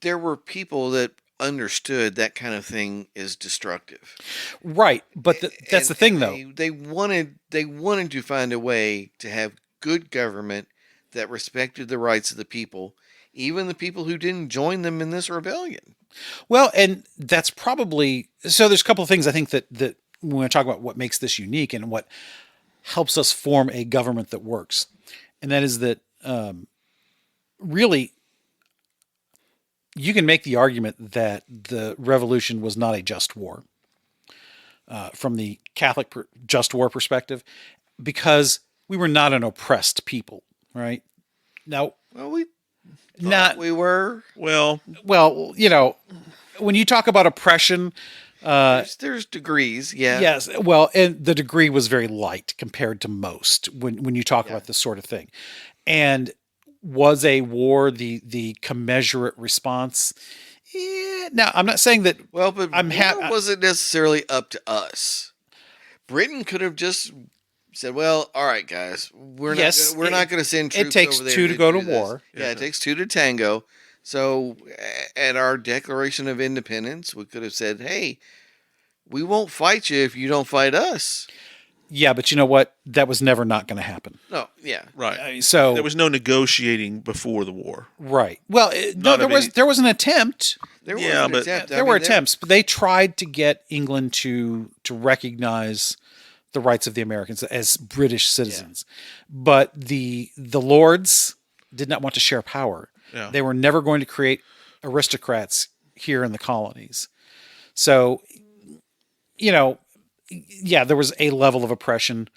Speaker 3: there were people that understood that kind of thing is destructive.
Speaker 4: Right, but that's the thing, though.
Speaker 3: They wanted to find a way to have good government that respected the rights of the people, even the people who didn't join them in this rebellion.
Speaker 4: Well, and that's probably so. There's a couple of things I think that when we talk about what makes this unique and what helps us form a government that works, and that is that really you can make the argument that the revolution was not a just war from the Catholic just war perspective, because we were not an oppressed people, right? Now,
Speaker 3: Well, we were.
Speaker 2: Well,
Speaker 4: when you talk about oppression,
Speaker 3: There's degrees, yeah.
Speaker 4: yes, well, and the degree was very light compared to most when you talk about this sort of thing. And was a war the commensurate response? Yeah. Now, I'm not saying that.
Speaker 3: Well, but
Speaker 4: I'm
Speaker 3: war wasn't necessarily up to us. Britain could have just said, "Well, all right, guys, we're not going to send troops.
Speaker 4: It takes
Speaker 3: over there
Speaker 4: two to go to
Speaker 3: do this."
Speaker 4: war.
Speaker 3: Yeah, it takes two to tango. So, at our Declaration of Independence, we could have said, "Hey, we won't fight you if you don't fight us."
Speaker 4: Yeah, but you know what? That was never not going to happen.
Speaker 3: No, yeah,
Speaker 2: right.
Speaker 4: So
Speaker 2: There was no negotiating before the war.
Speaker 4: right. Well, no, there was an attempt.
Speaker 3: there was
Speaker 2: Yeah,
Speaker 3: an
Speaker 2: but
Speaker 3: attempt.
Speaker 4: There were attempts, but they tried to get England to recognize the rights of the Americans as British citizens. But the Lords did not want to share power.
Speaker 2: Yeah.
Speaker 4: They were never going to create aristocrats here in the colonies. So, there was a level of oppression,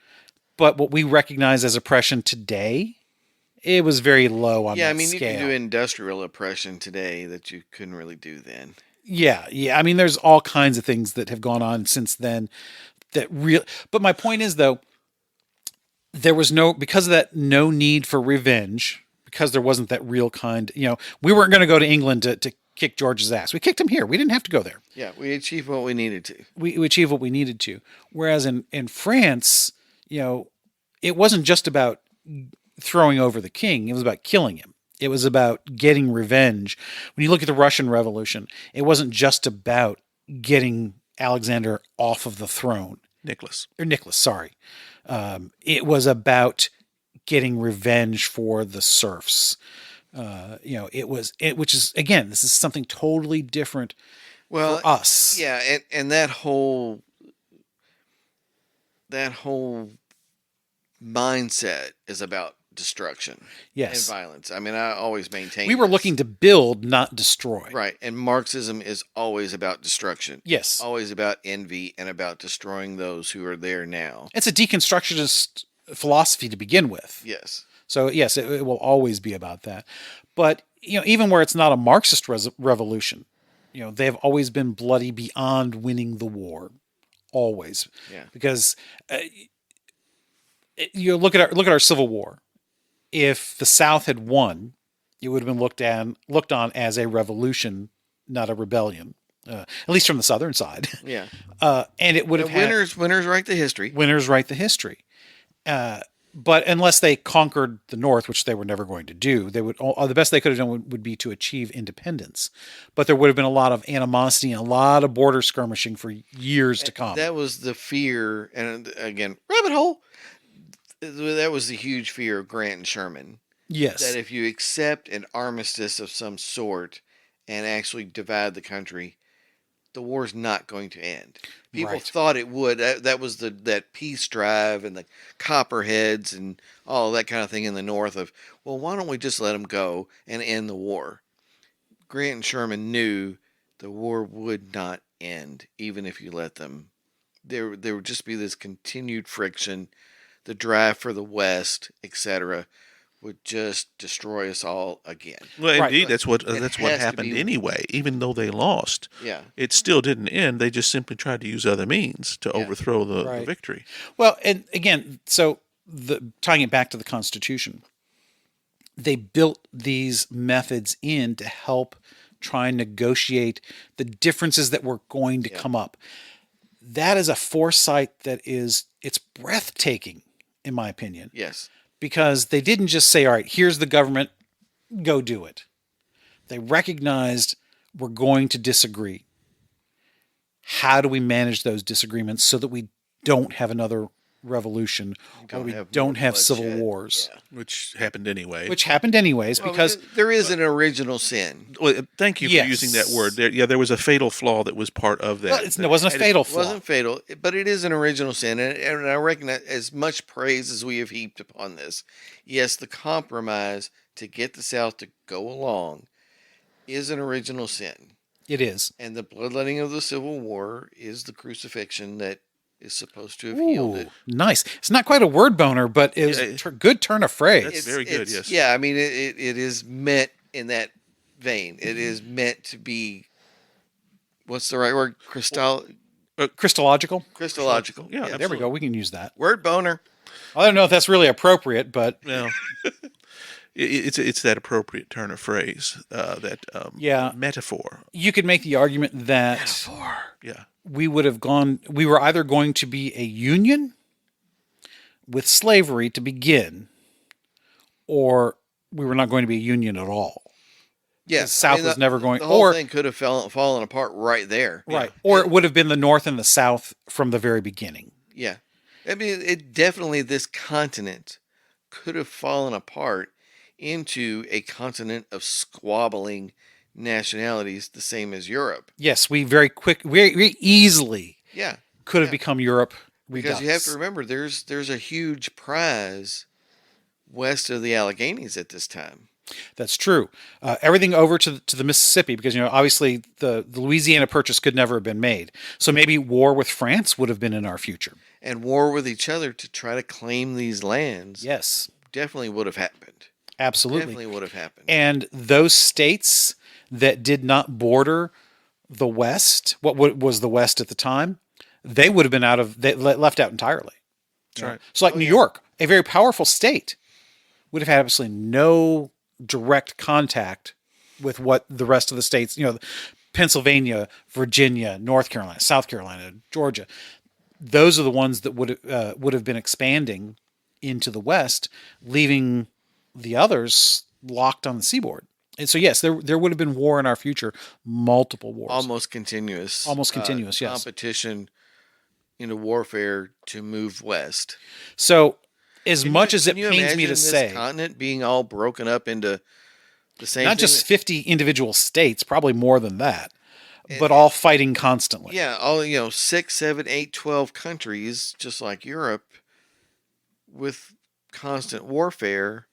Speaker 4: but what we recognize as oppression today, it was very low on
Speaker 3: Yeah, I
Speaker 4: that
Speaker 3: mean,
Speaker 4: scale.
Speaker 3: you can do industrial oppression today that you couldn't really do then.
Speaker 4: Yeah. I mean, there's all kinds of things that have gone on since then but my point is, though, there was because of that, no need for revenge, because there wasn't that real kind, we weren't going to go to England to kick George's ass. We kicked him here. We didn't have to go there.
Speaker 3: Yeah, we achieved what we needed to.
Speaker 4: We achieved what we needed to. Whereas in France, it wasn't just about throwing over the king. It was about killing him. It was about getting revenge. When you look at the Russian Revolution, it wasn't just about getting Alexander off of the throne.
Speaker 2: Nicholas,
Speaker 4: sorry. It was about getting revenge for the serfs. Which is, again, this is something totally different for us.
Speaker 3: Yeah, and that whole mindset is about destruction.
Speaker 4: Yes.
Speaker 3: And violence. I mean, I always maintain
Speaker 4: we were looking to build, not destroy.
Speaker 3: Right, and Marxism is always about destruction.
Speaker 4: Yes.
Speaker 3: Always about envy and about destroying those who are there now.
Speaker 4: It's a deconstructionist philosophy to begin with.
Speaker 3: Yes.
Speaker 4: So yes, it will always be about that. But even where it's not a Marxist revolution, they have always been bloody beyond winning the war, always.
Speaker 3: Yeah.
Speaker 4: Because look at our Civil War. If the South had won, it would have been looked on as a revolution, not a rebellion. At least from the Southern side.
Speaker 3: Yeah.
Speaker 4: And it would have
Speaker 3: winners write the history.
Speaker 4: Winners write the history. But unless they conquered the North, which they were never going to do, they would the best they could have done would be to achieve independence. But there would have been a lot of animosity and a lot of border skirmishing for years to come.
Speaker 3: That was the fear, and again, rabbit hole. That was the huge fear of Grant and Sherman.
Speaker 4: Yes.
Speaker 3: That if you accept an armistice of some sort and actually divide the country, the war's not going to end. People
Speaker 4: Right.
Speaker 3: thought it would. That was that peace drive and the copperheads and all that kind of thing in the North of, well, why don't we just let them go and end the war? Grant and Sherman knew the war would not end, even if you let them. There would just be this continued friction, the drive for the West, etc., would just destroy us all again.
Speaker 2: Well,
Speaker 4: Right.
Speaker 2: indeed, that's what
Speaker 3: It has to
Speaker 2: happened
Speaker 3: be-
Speaker 2: anyway. Even though they lost,
Speaker 3: Yeah.
Speaker 2: it still didn't end. They just simply tried to use other means to overthrow the
Speaker 4: Right.
Speaker 2: victory.
Speaker 4: Well, and again, so tying it back to the Constitution, they built these methods in to help try and negotiate the differences that were going to come up. That is a foresight it's breathtaking, in my opinion,
Speaker 3: Yes.
Speaker 4: because they didn't just say, all right, here's the government, go do it. They recognized we're going to disagree. How do we manage those disagreements so that we don't have another revolution or we
Speaker 3: have
Speaker 4: don't
Speaker 3: more
Speaker 4: have civil
Speaker 3: bloodshed.
Speaker 4: wars,
Speaker 2: Which happened anyway.
Speaker 4: which happened anyways
Speaker 3: Well,
Speaker 4: because
Speaker 3: there is an original sin.
Speaker 2: Well, thank you for
Speaker 4: Yes.
Speaker 2: using that word. There was a fatal flaw that was part of that.
Speaker 4: well, it wasn't a fatal
Speaker 3: It
Speaker 4: flaw.
Speaker 3: wasn't fatal, but it is an original sin, and I recognize as much praise as we have heaped upon this. Yes, the compromise to get the South to go along is an original sin,
Speaker 4: It is.
Speaker 3: and the bloodletting of the Civil War is the crucifixion that is supposed to have healed it.
Speaker 4: Ooh, nice. It's not quite a word boner, but it was a good turn of phrase.
Speaker 2: That's very good, yes.
Speaker 3: Yeah, I mean, it is meant in that vein. It is meant to be. What's the right word?
Speaker 4: Christological.
Speaker 3: Christological.
Speaker 2: Yeah,
Speaker 4: There we go. We can use that.
Speaker 3: Word boner.
Speaker 4: I don't know if that's really appropriate, but
Speaker 2: Well, it's that appropriate turn of phrase, that
Speaker 4: Yeah.
Speaker 2: metaphor.
Speaker 4: you could make the argument that
Speaker 2: Yeah.
Speaker 4: we were either going to be a union with slavery to begin, or we were not going to be a union at all.
Speaker 3: Yes,
Speaker 4: The South was never going-
Speaker 3: The whole
Speaker 4: or-
Speaker 3: thing could have fallen apart right there.
Speaker 4: Right. Or it would have been the North and the South from the very beginning.
Speaker 3: Yeah. I mean, it definitely, this continent could have fallen apart into a continent of squabbling nationalities, the same as Europe.
Speaker 4: Yes, we very easily
Speaker 3: Yeah.
Speaker 4: could have become Europe.
Speaker 3: Because you have to remember, there's a huge prize west of the Alleghenies at this time.
Speaker 4: That's true. Everything over to the Mississippi, because obviously the Louisiana Purchase could never have been made. So maybe war with France would have been in our future.
Speaker 3: And war with each other to try to claim these lands
Speaker 4: Yes,
Speaker 3: definitely would have happened.
Speaker 4: absolutely.
Speaker 3: Definitely would have happened.
Speaker 4: And those states that did not border the West, what was the West at the time, they would have been left out entirely.
Speaker 2: That's right.
Speaker 4: So, like New York, a very powerful state, would have had absolutely no direct contact with what the rest of the states, Pennsylvania, Virginia, North Carolina, South Carolina, Georgia. Those are the ones that would have been expanding into the West, leaving the others locked on the seaboard. And so, yes, there would have been war in our future, multiple wars.
Speaker 3: Almost continuous.
Speaker 4: Yes.
Speaker 3: Competition into warfare to move west.
Speaker 4: So, as much as it
Speaker 3: Can you
Speaker 4: pains me
Speaker 3: imagine
Speaker 4: to
Speaker 3: this
Speaker 4: say,
Speaker 3: continent being all broken up into the same
Speaker 4: not
Speaker 3: thing
Speaker 4: just
Speaker 3: that-
Speaker 4: 50 individual states, probably more than that, but all fighting constantly.
Speaker 3: Yeah, all 6, 7, 8, 12 countries, just like Europe, with constant warfare.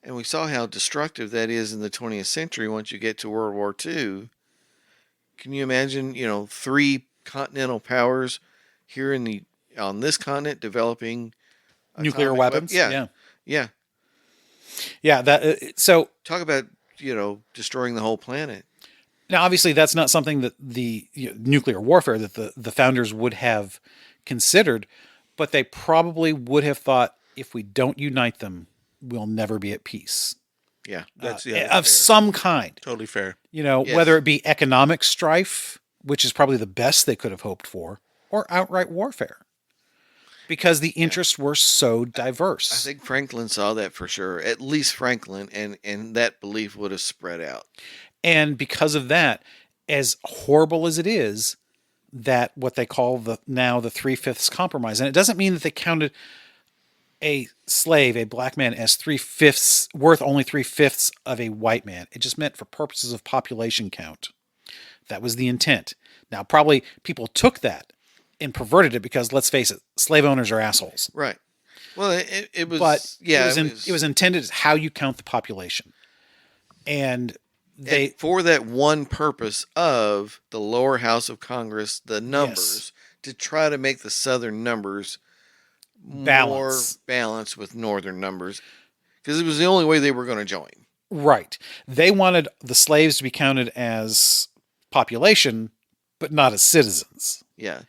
Speaker 3: And we saw how destructive that is in the 20th century once you get to World War II. Can you imagine, 3 continental powers here on this continent developing
Speaker 4: Nuclear
Speaker 3: atomic
Speaker 4: weapons.
Speaker 3: Yeah.
Speaker 4: Yeah. That so
Speaker 3: Talk about, destroying the whole planet.
Speaker 4: now, obviously, that's not something that the nuclear warfare that the founders would have considered, but they probably would have thought, if we don't unite them, we'll never be at peace
Speaker 3: Yeah.
Speaker 2: That's
Speaker 4: of
Speaker 2: fair.
Speaker 4: some kind.
Speaker 2: Totally fair.
Speaker 3: Yes.
Speaker 4: Whether it be economic strife, which is probably the best they could have hoped for, or outright warfare, because the interests were so diverse.
Speaker 3: I think Franklin saw that for sure. At least Franklin, and that belief would have spread out.
Speaker 4: And because of that, as horrible as it is, that what they call the 3/5 compromise, and it doesn't mean that they counted a slave, a black man, as 3/5 worth only 3/5 of a white man. It just meant for purposes of population count. That was the intent. Now, probably people took that and perverted it because, let's face it, slave owners are assholes.
Speaker 3: Right. Well, it was,
Speaker 4: But
Speaker 3: yeah,
Speaker 4: it was intended as how you count the population. And they
Speaker 3: and for that one purpose of the lower house of Congress, the numbers, to try to make the southern numbers more balanced with northern numbers, because it was the only way they were going to join.
Speaker 4: Right. They wanted the slaves to be counted as population, but not as citizens.
Speaker 3: Yeah.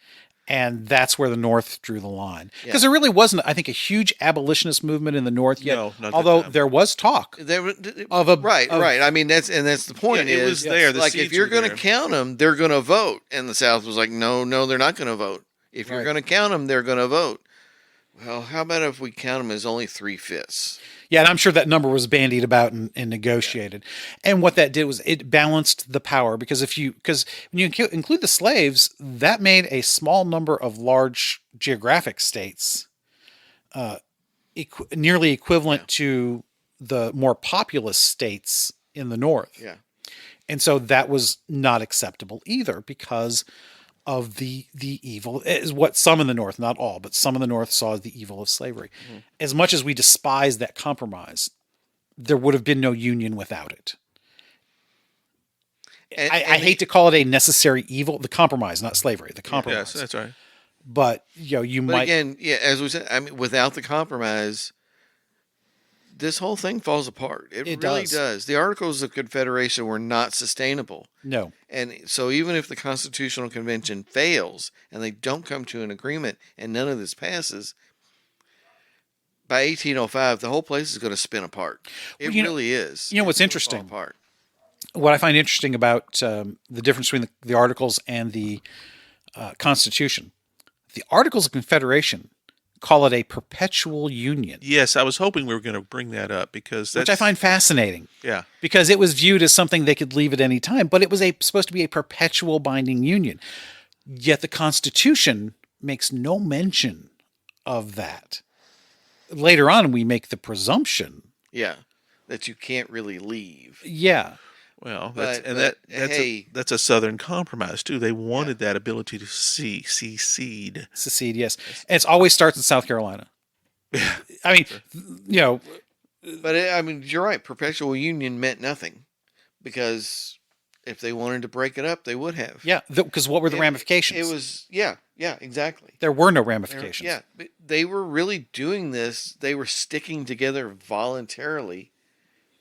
Speaker 4: And that's where the North drew the line. Because there really wasn't, I think, a huge abolitionist movement in the North yet.
Speaker 2: No, not
Speaker 4: although
Speaker 2: that time.
Speaker 4: there was talk of a
Speaker 3: right. I mean, that's the point.
Speaker 2: Yeah, it was there. The
Speaker 3: like if
Speaker 2: seeds
Speaker 3: you're
Speaker 2: were
Speaker 3: going to
Speaker 2: there.
Speaker 3: count them, they're going to vote. And the South was like, no, they're not going to vote. If you're
Speaker 4: Right.
Speaker 3: going to count them, they're going to vote. Well, how about if we count them as only 3/5?
Speaker 4: Yeah, and I'm sure that number was bandied about and negotiated. And what that did was it balanced the power because when you include the slaves, that made a small number of large geographic states nearly equivalent to the more populous states in the North.
Speaker 3: Yeah.
Speaker 4: And so that was not acceptable either because of the evil, is what some in the North, not all, but some in the North saw as the evil of slavery. Mm-hmm. As much as we despise that compromise, there would have been no union without it. I hate to call it a necessary evil, the compromise, not slavery, the compromise.
Speaker 2: Yes, that's right.
Speaker 4: But might
Speaker 3: again, yeah, as we said, I mean, without the compromise, this whole thing falls apart. It really does. The Articles of Confederation were not sustainable.
Speaker 4: No.
Speaker 3: And so even if the Constitutional Convention fails and they don't come to an agreement and none of this passes, by 1805, the whole place is going to spin apart. It really is.
Speaker 4: You know what's
Speaker 3: It's gonna
Speaker 4: interesting?
Speaker 3: fall apart.
Speaker 4: What I find interesting about the difference between the Articles and the Constitution, the Articles of Confederation call it a perpetual union.
Speaker 2: Yes, I was hoping we were going to bring that up because that's...
Speaker 4: Which I find fascinating.
Speaker 2: Yeah.
Speaker 4: Because it was viewed as something they could leave at any time, but it was supposed to be a perpetual binding union. Yet the Constitution makes no mention of that. Later on, we make the presumption.
Speaker 3: Yeah, that you can't really leave.
Speaker 4: Yeah.
Speaker 2: Well, that's a Southern compromise too. They wanted that ability to secede.
Speaker 4: Secede, yes. And it always starts in South Carolina. I mean,
Speaker 3: But I mean, you're right. Perpetual union meant nothing because if they wanted to break it up, they would have.
Speaker 4: Yeah, because what were the ramifications?
Speaker 3: It was exactly.
Speaker 4: There were no ramifications.
Speaker 3: Yeah, but they were really doing this. They were sticking together voluntarily,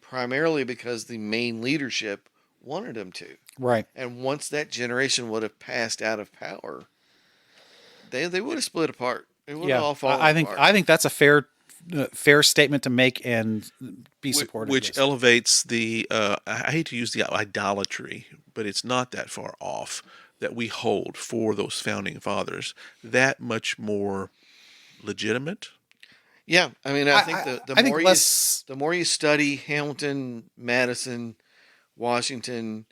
Speaker 3: primarily because the main leadership wanted them to.
Speaker 4: Right.
Speaker 3: And once that generation would have passed out of power, they would have split apart. It would have all fallen apart.
Speaker 4: I think that's a fair statement to make and be supported.
Speaker 2: Which elevates the I hate to use the idolatry, but it's not that far off that we hold for those founding fathers that much more legitimate.
Speaker 3: Yeah, I mean, I think the more you study Hamilton, Madison, Washington,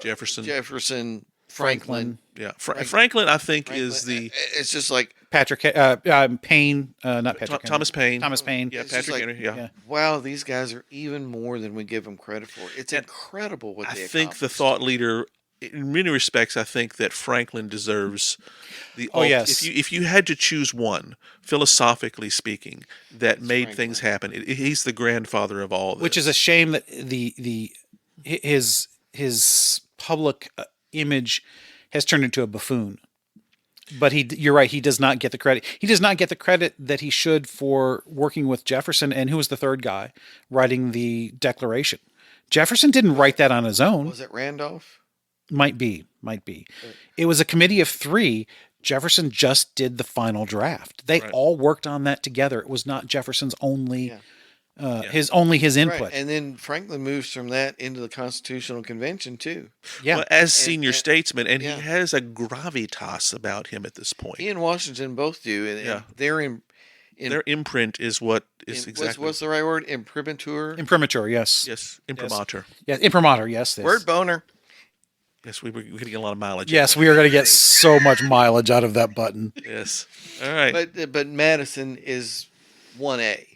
Speaker 2: Jefferson,
Speaker 3: Franklin.
Speaker 2: Yeah, Franklin, I think is the.
Speaker 3: It's just like
Speaker 4: Patrick Payne, not Patrick.
Speaker 2: Thomas Paine.
Speaker 4: Thomas Paine.
Speaker 2: Yeah,
Speaker 3: It's just
Speaker 2: Patrick
Speaker 3: like,
Speaker 2: Henry. Yeah.
Speaker 3: wow, these guys are even more than we give them credit for. It's incredible what
Speaker 2: I
Speaker 3: they
Speaker 2: think the
Speaker 3: accomplished.
Speaker 2: thought leader, in many respects, I think that Franklin deserves the.
Speaker 4: Yes.
Speaker 2: If you had to choose one, philosophically speaking, that made things happen, he's the grandfather of all. This.
Speaker 4: Which is a shame that his public image has turned into a buffoon. But you're right. He does not get the credit. He does not get the credit that he should for working with Jefferson. And who was the third guy writing the Declaration? Jefferson didn't write that on his own.
Speaker 3: Was it Randolph?
Speaker 4: Might be. It was a committee of three. Jefferson just did the final draft. They all worked on that together. It was not Jefferson's only his input.
Speaker 3: Right. And then Franklin moves from that into the Constitutional Convention too.
Speaker 4: Yeah,
Speaker 2: well, as senior statesman, and he has a gravitas about him at this point.
Speaker 3: He and Washington both do, and
Speaker 2: their imprint is what is exactly
Speaker 3: what's the right word? Imprimatur.
Speaker 4: Imprimatur, yes.
Speaker 2: Yes, imprimatur.
Speaker 4: Yes, imprimatur, yes.
Speaker 3: Word boner.
Speaker 2: Yes, we're getting a lot of mileage.
Speaker 4: Yes, we are going to get so much mileage out of that button.
Speaker 2: Yes. All right.
Speaker 3: But Madison is 1A.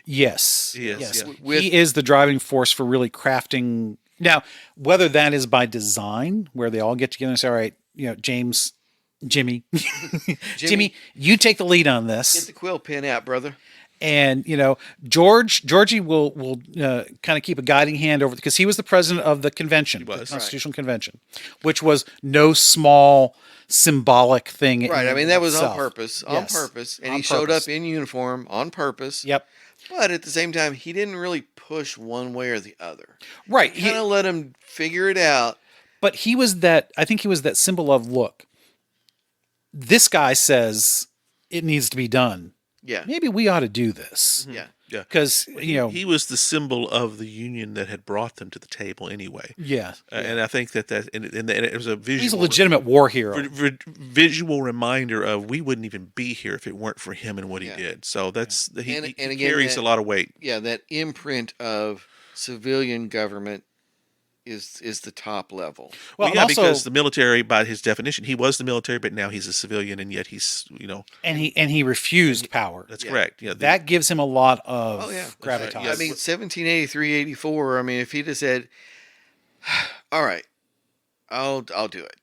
Speaker 4: Yes.
Speaker 2: He is,
Speaker 4: Yes.
Speaker 2: yeah.
Speaker 4: He is the driving force for really crafting Now, whether that is by design, where they all get together and say, all right, Jimmy, Jimmy, you take the lead on
Speaker 3: Get
Speaker 4: this.
Speaker 3: the quill pen out, brother.
Speaker 4: And, Georgie will kind of keep a guiding hand over, because he was the president of the convention, the Constitutional Convention, which was no small symbolic thing.
Speaker 3: Right. I mean, that was
Speaker 4: itself.
Speaker 3: on purpose. On
Speaker 4: Yes.
Speaker 3: purpose. And
Speaker 4: On
Speaker 3: he showed
Speaker 4: purpose.
Speaker 3: up in uniform on purpose.
Speaker 4: Yep.
Speaker 3: But at the same time, he didn't really push one way or the other.
Speaker 4: Right.
Speaker 3: He kind of let him figure it out.
Speaker 4: But I think he was that symbol of, look, this guy says it needs to be done.
Speaker 3: Yeah.
Speaker 4: Maybe we ought to do this.
Speaker 3: Yeah.
Speaker 2: Yeah.
Speaker 4: Because,
Speaker 2: He was the symbol of the union that had brought them to the table anyway.
Speaker 4: yeah.
Speaker 2: And I think that and it was a visual.
Speaker 4: He's a legitimate war hero.
Speaker 2: Visual reminder of we wouldn't even be here if it weren't for him and what he did. So that's he
Speaker 3: again,
Speaker 2: carries a lot of weight.
Speaker 3: Yeah, that imprint of civilian government is the top level.
Speaker 2: Well,
Speaker 4: and
Speaker 2: yeah,
Speaker 4: also,
Speaker 2: because the military, by his definition, he was the military, but now he's a civilian, and yet he's
Speaker 4: and he refused power.
Speaker 2: That's correct. Yeah,
Speaker 4: That gives him a lot of gravitas.
Speaker 2: right.
Speaker 3: I mean, 1783, 84. I mean, if he'd have said, "All right, I'll do it.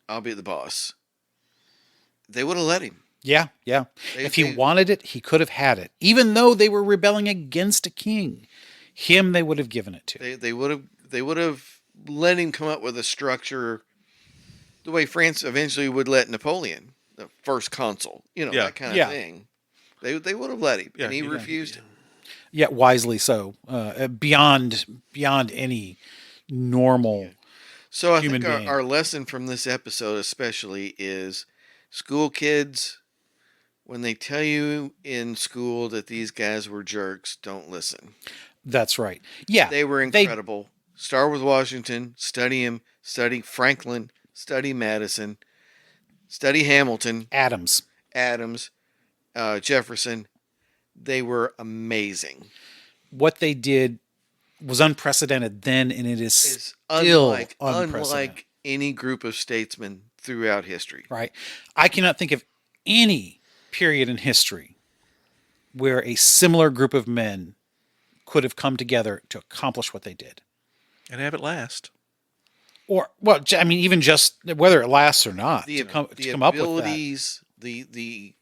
Speaker 3: I'll be the boss," they would have let him.
Speaker 4: Yeah. If he wanted it, he could have had it. Even though they were rebelling against a king, they would have given it to.
Speaker 3: They would have let him come up with a structure, the way France eventually would let Napoleon, the first consul, that kind of thing. They would have let him, and he refused it.
Speaker 4: Yeah, wisely so. Beyond any normal.
Speaker 3: So I
Speaker 4: human
Speaker 3: think
Speaker 4: being.
Speaker 3: our lesson from this episode especially is school kids, when they tell you in school that these guys were jerks, don't listen.
Speaker 4: That's right. Yeah.
Speaker 3: They were incredible. Start with Washington, study him, study Franklin, study Madison, study Hamilton,
Speaker 4: Adams,
Speaker 3: Jefferson. They were amazing.
Speaker 4: What they did was unprecedented then, and it is
Speaker 3: It's
Speaker 4: still unprecedented.
Speaker 3: unlike any group of statesmen throughout history.
Speaker 4: Right. I cannot think of any period in history where a similar group of men could have come together to accomplish what they did.
Speaker 2: and have it last.
Speaker 4: Or, well, I mean, even just whether it lasts or not,
Speaker 3: The
Speaker 4: to come up with that.
Speaker 3: abilities, the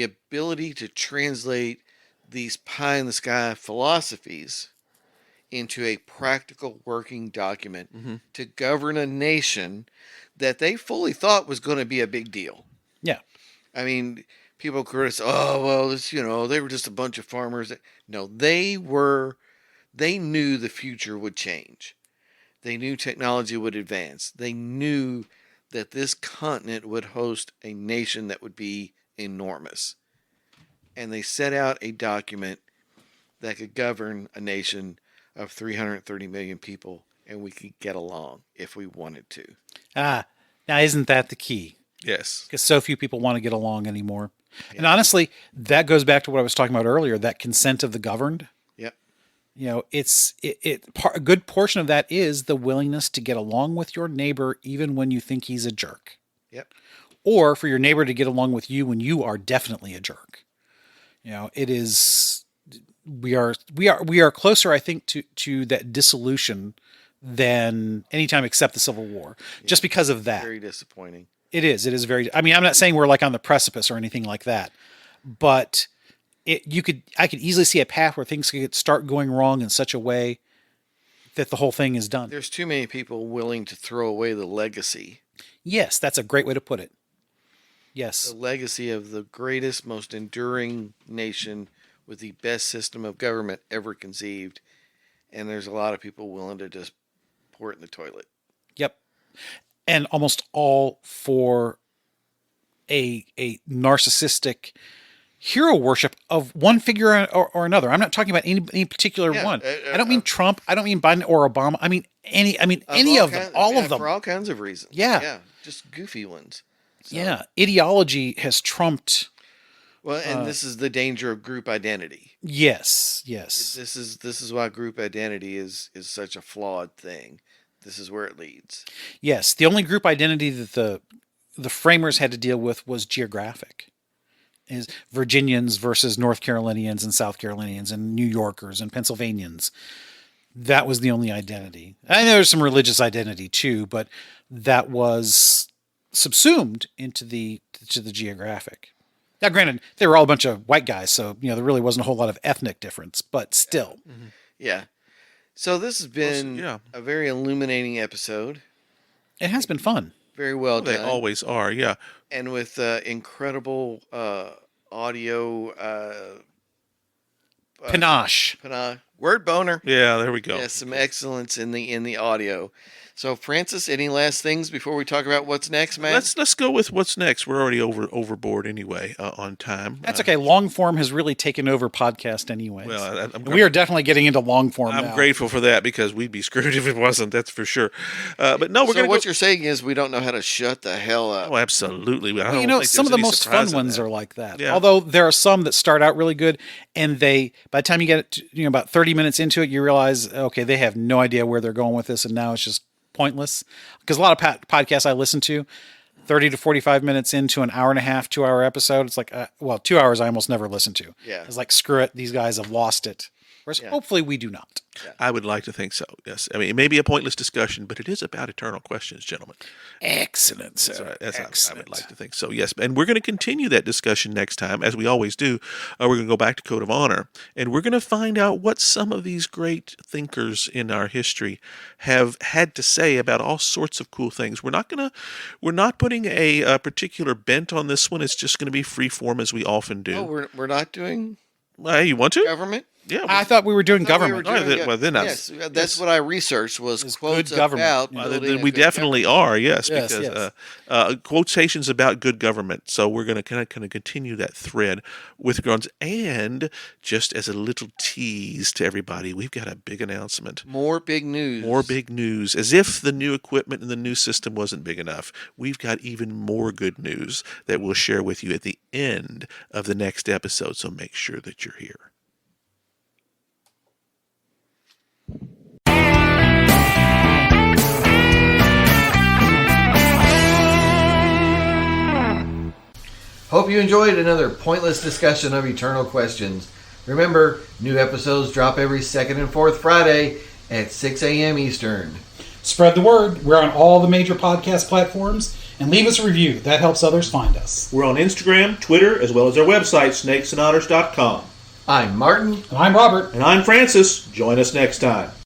Speaker 3: ability to translate these pie in the sky philosophies into a practical working document to govern a nation that they fully thought was going to be a big deal.
Speaker 4: Yeah.
Speaker 3: I mean, people criticize, they were just a bunch of farmers. No, they knew the future would change. They knew technology would advance. They knew that this continent would host a nation that would be enormous. And they set out a document that could govern a nation of 330 million people, and we could get along if we wanted to.
Speaker 4: Now isn't that the key?
Speaker 2: Yes.
Speaker 4: Because so few people want to get along anymore. Yeah. And honestly, that goes back to what I was talking about earlier, that consent of the governed.
Speaker 3: Yep.
Speaker 4: A good portion of that is the willingness to get along with your neighbor even when you think he's a jerk.
Speaker 3: Yep.
Speaker 4: Or for your neighbor to get along with you when you are definitely a jerk. It is we are closer, I think, to that dissolution than any time except the Civil War. Yeah. Just because of that.
Speaker 3: Very disappointing.
Speaker 4: It is very, I mean, I'm not saying we're like on the precipice or anything like that, but I could easily see a path where things could start going wrong in such a way that the whole thing is done.
Speaker 3: There's too many people willing to throw away the legacy.
Speaker 4: Yes, that's a great way to put it. Yes.
Speaker 3: The legacy of the greatest, most enduring nation with the best system of government ever conceived. And there's a lot of people willing to just pour it in the toilet.
Speaker 4: Yep. And almost all for a narcissistic hero worship of one figure or another. I'm not talking about any particular one. I don't mean Trump. I don't mean Biden or Obama. I mean any of them, all of them.
Speaker 3: For all kinds of reasons.
Speaker 4: Yeah.
Speaker 3: Yeah. Just goofy ones. So.
Speaker 4: Yeah. Ideology has trumped.
Speaker 3: Well, and this is the danger of group identity.
Speaker 4: Yes.
Speaker 3: This is why group identity is such a flawed thing. This is where it leads.
Speaker 4: Yes. The only group identity that the framers had to deal with was geographic. Is Virginians versus North Carolinians and South Carolinians and New Yorkers and Pennsylvanians. that was the only identity. I know there's some religious identity too, but that was subsumed into the geographic. Now, granted, they were all a bunch of white guys, so there really wasn't a whole lot of ethnic difference, but still.
Speaker 3: Yeah. So this has been
Speaker 2: yeah.
Speaker 3: a very illuminating episode.
Speaker 4: It has been fun.
Speaker 3: Very well done.
Speaker 2: They always are, yeah.
Speaker 3: And with incredible audio
Speaker 4: Panache.
Speaker 3: word boner.
Speaker 2: Yeah, there we go.
Speaker 3: Yeah, some excellence in the audio. So, Francis, any last things before we talk about what's next, man?
Speaker 2: Let's go with what's next. We're already overboard anyway on time.
Speaker 4: That's okay. Long form has really taken over podcast anyways.
Speaker 2: Well,
Speaker 4: we are definitely getting into long form
Speaker 2: I'm
Speaker 4: now.
Speaker 2: grateful for that because we'd be screwed if it wasn't. That's for sure. But no, we're
Speaker 3: so
Speaker 2: going to.
Speaker 3: What you're saying is we don't know how to shut the hell up.
Speaker 2: Oh, absolutely. I don't think
Speaker 4: some of the
Speaker 2: there's any
Speaker 4: most
Speaker 2: surprise
Speaker 4: fun
Speaker 2: in
Speaker 4: ones
Speaker 2: that.
Speaker 4: are like that.
Speaker 2: Yeah.
Speaker 4: Although there are some that start out really good, and by the time you get about 30 minutes into it, you realize, okay, they have no idea where they're going with this, and now it's just pointless. Because a lot of podcasts I listen to, 30 to 45 minutes into an hour and a half, 2 hour episode, it's like, 2 hours I almost never listen to.
Speaker 3: Yeah.
Speaker 4: It's like, screw it, these guys have lost it. Whereas hopefully we do not.
Speaker 3: Yeah.
Speaker 2: I would like to think so, yes. I mean, it may be a pointless discussion, but it is about eternal questions, gentlemen.
Speaker 4: Excellent, sir.
Speaker 2: That's right. That's
Speaker 4: Excellent.
Speaker 2: I would like to think so, yes. And we're going to continue that discussion next time, as we always do. We're going to go back to Code of Honor, and we're going to find out what some of these great thinkers in our history have had to say about all sorts of cool things. We're not putting a particular bent on this one. It's just going to be free form as we often do.
Speaker 3: Oh, we're not doing
Speaker 2: You want to?
Speaker 3: government?
Speaker 2: Yeah.
Speaker 4: I thought we were doing government.
Speaker 3: Yes, that's what I researched was quotes
Speaker 4: good government.
Speaker 3: about
Speaker 2: Well,
Speaker 3: building
Speaker 2: then
Speaker 3: a
Speaker 2: we
Speaker 3: good
Speaker 2: definitely are, yes,
Speaker 4: Yes,
Speaker 2: because
Speaker 4: yes.
Speaker 2: Quotations about good government. So we're going to kind of continue that thread with guns. And just as a little tease to everybody, we've got a big announcement.
Speaker 3: More big news.
Speaker 2: More big news. As if the new equipment and the new system wasn't big enough, we've got even more good news that we'll share with you at the end of the next episode. So make sure that you're here.
Speaker 3: Hope you enjoyed another pointless discussion of eternal questions. Remember, new episodes drop every second and fourth Friday at 6 a.m. Eastern.
Speaker 5: Spread the word. We're on all the major podcast platforms. And leave us a review. That helps others find us.
Speaker 1: We're on Instagram, Twitter, as well as our website, snakesandotters.com.
Speaker 3: I'm Martin.
Speaker 5: And I'm Robert.
Speaker 1: And I'm Francis. Join us next time.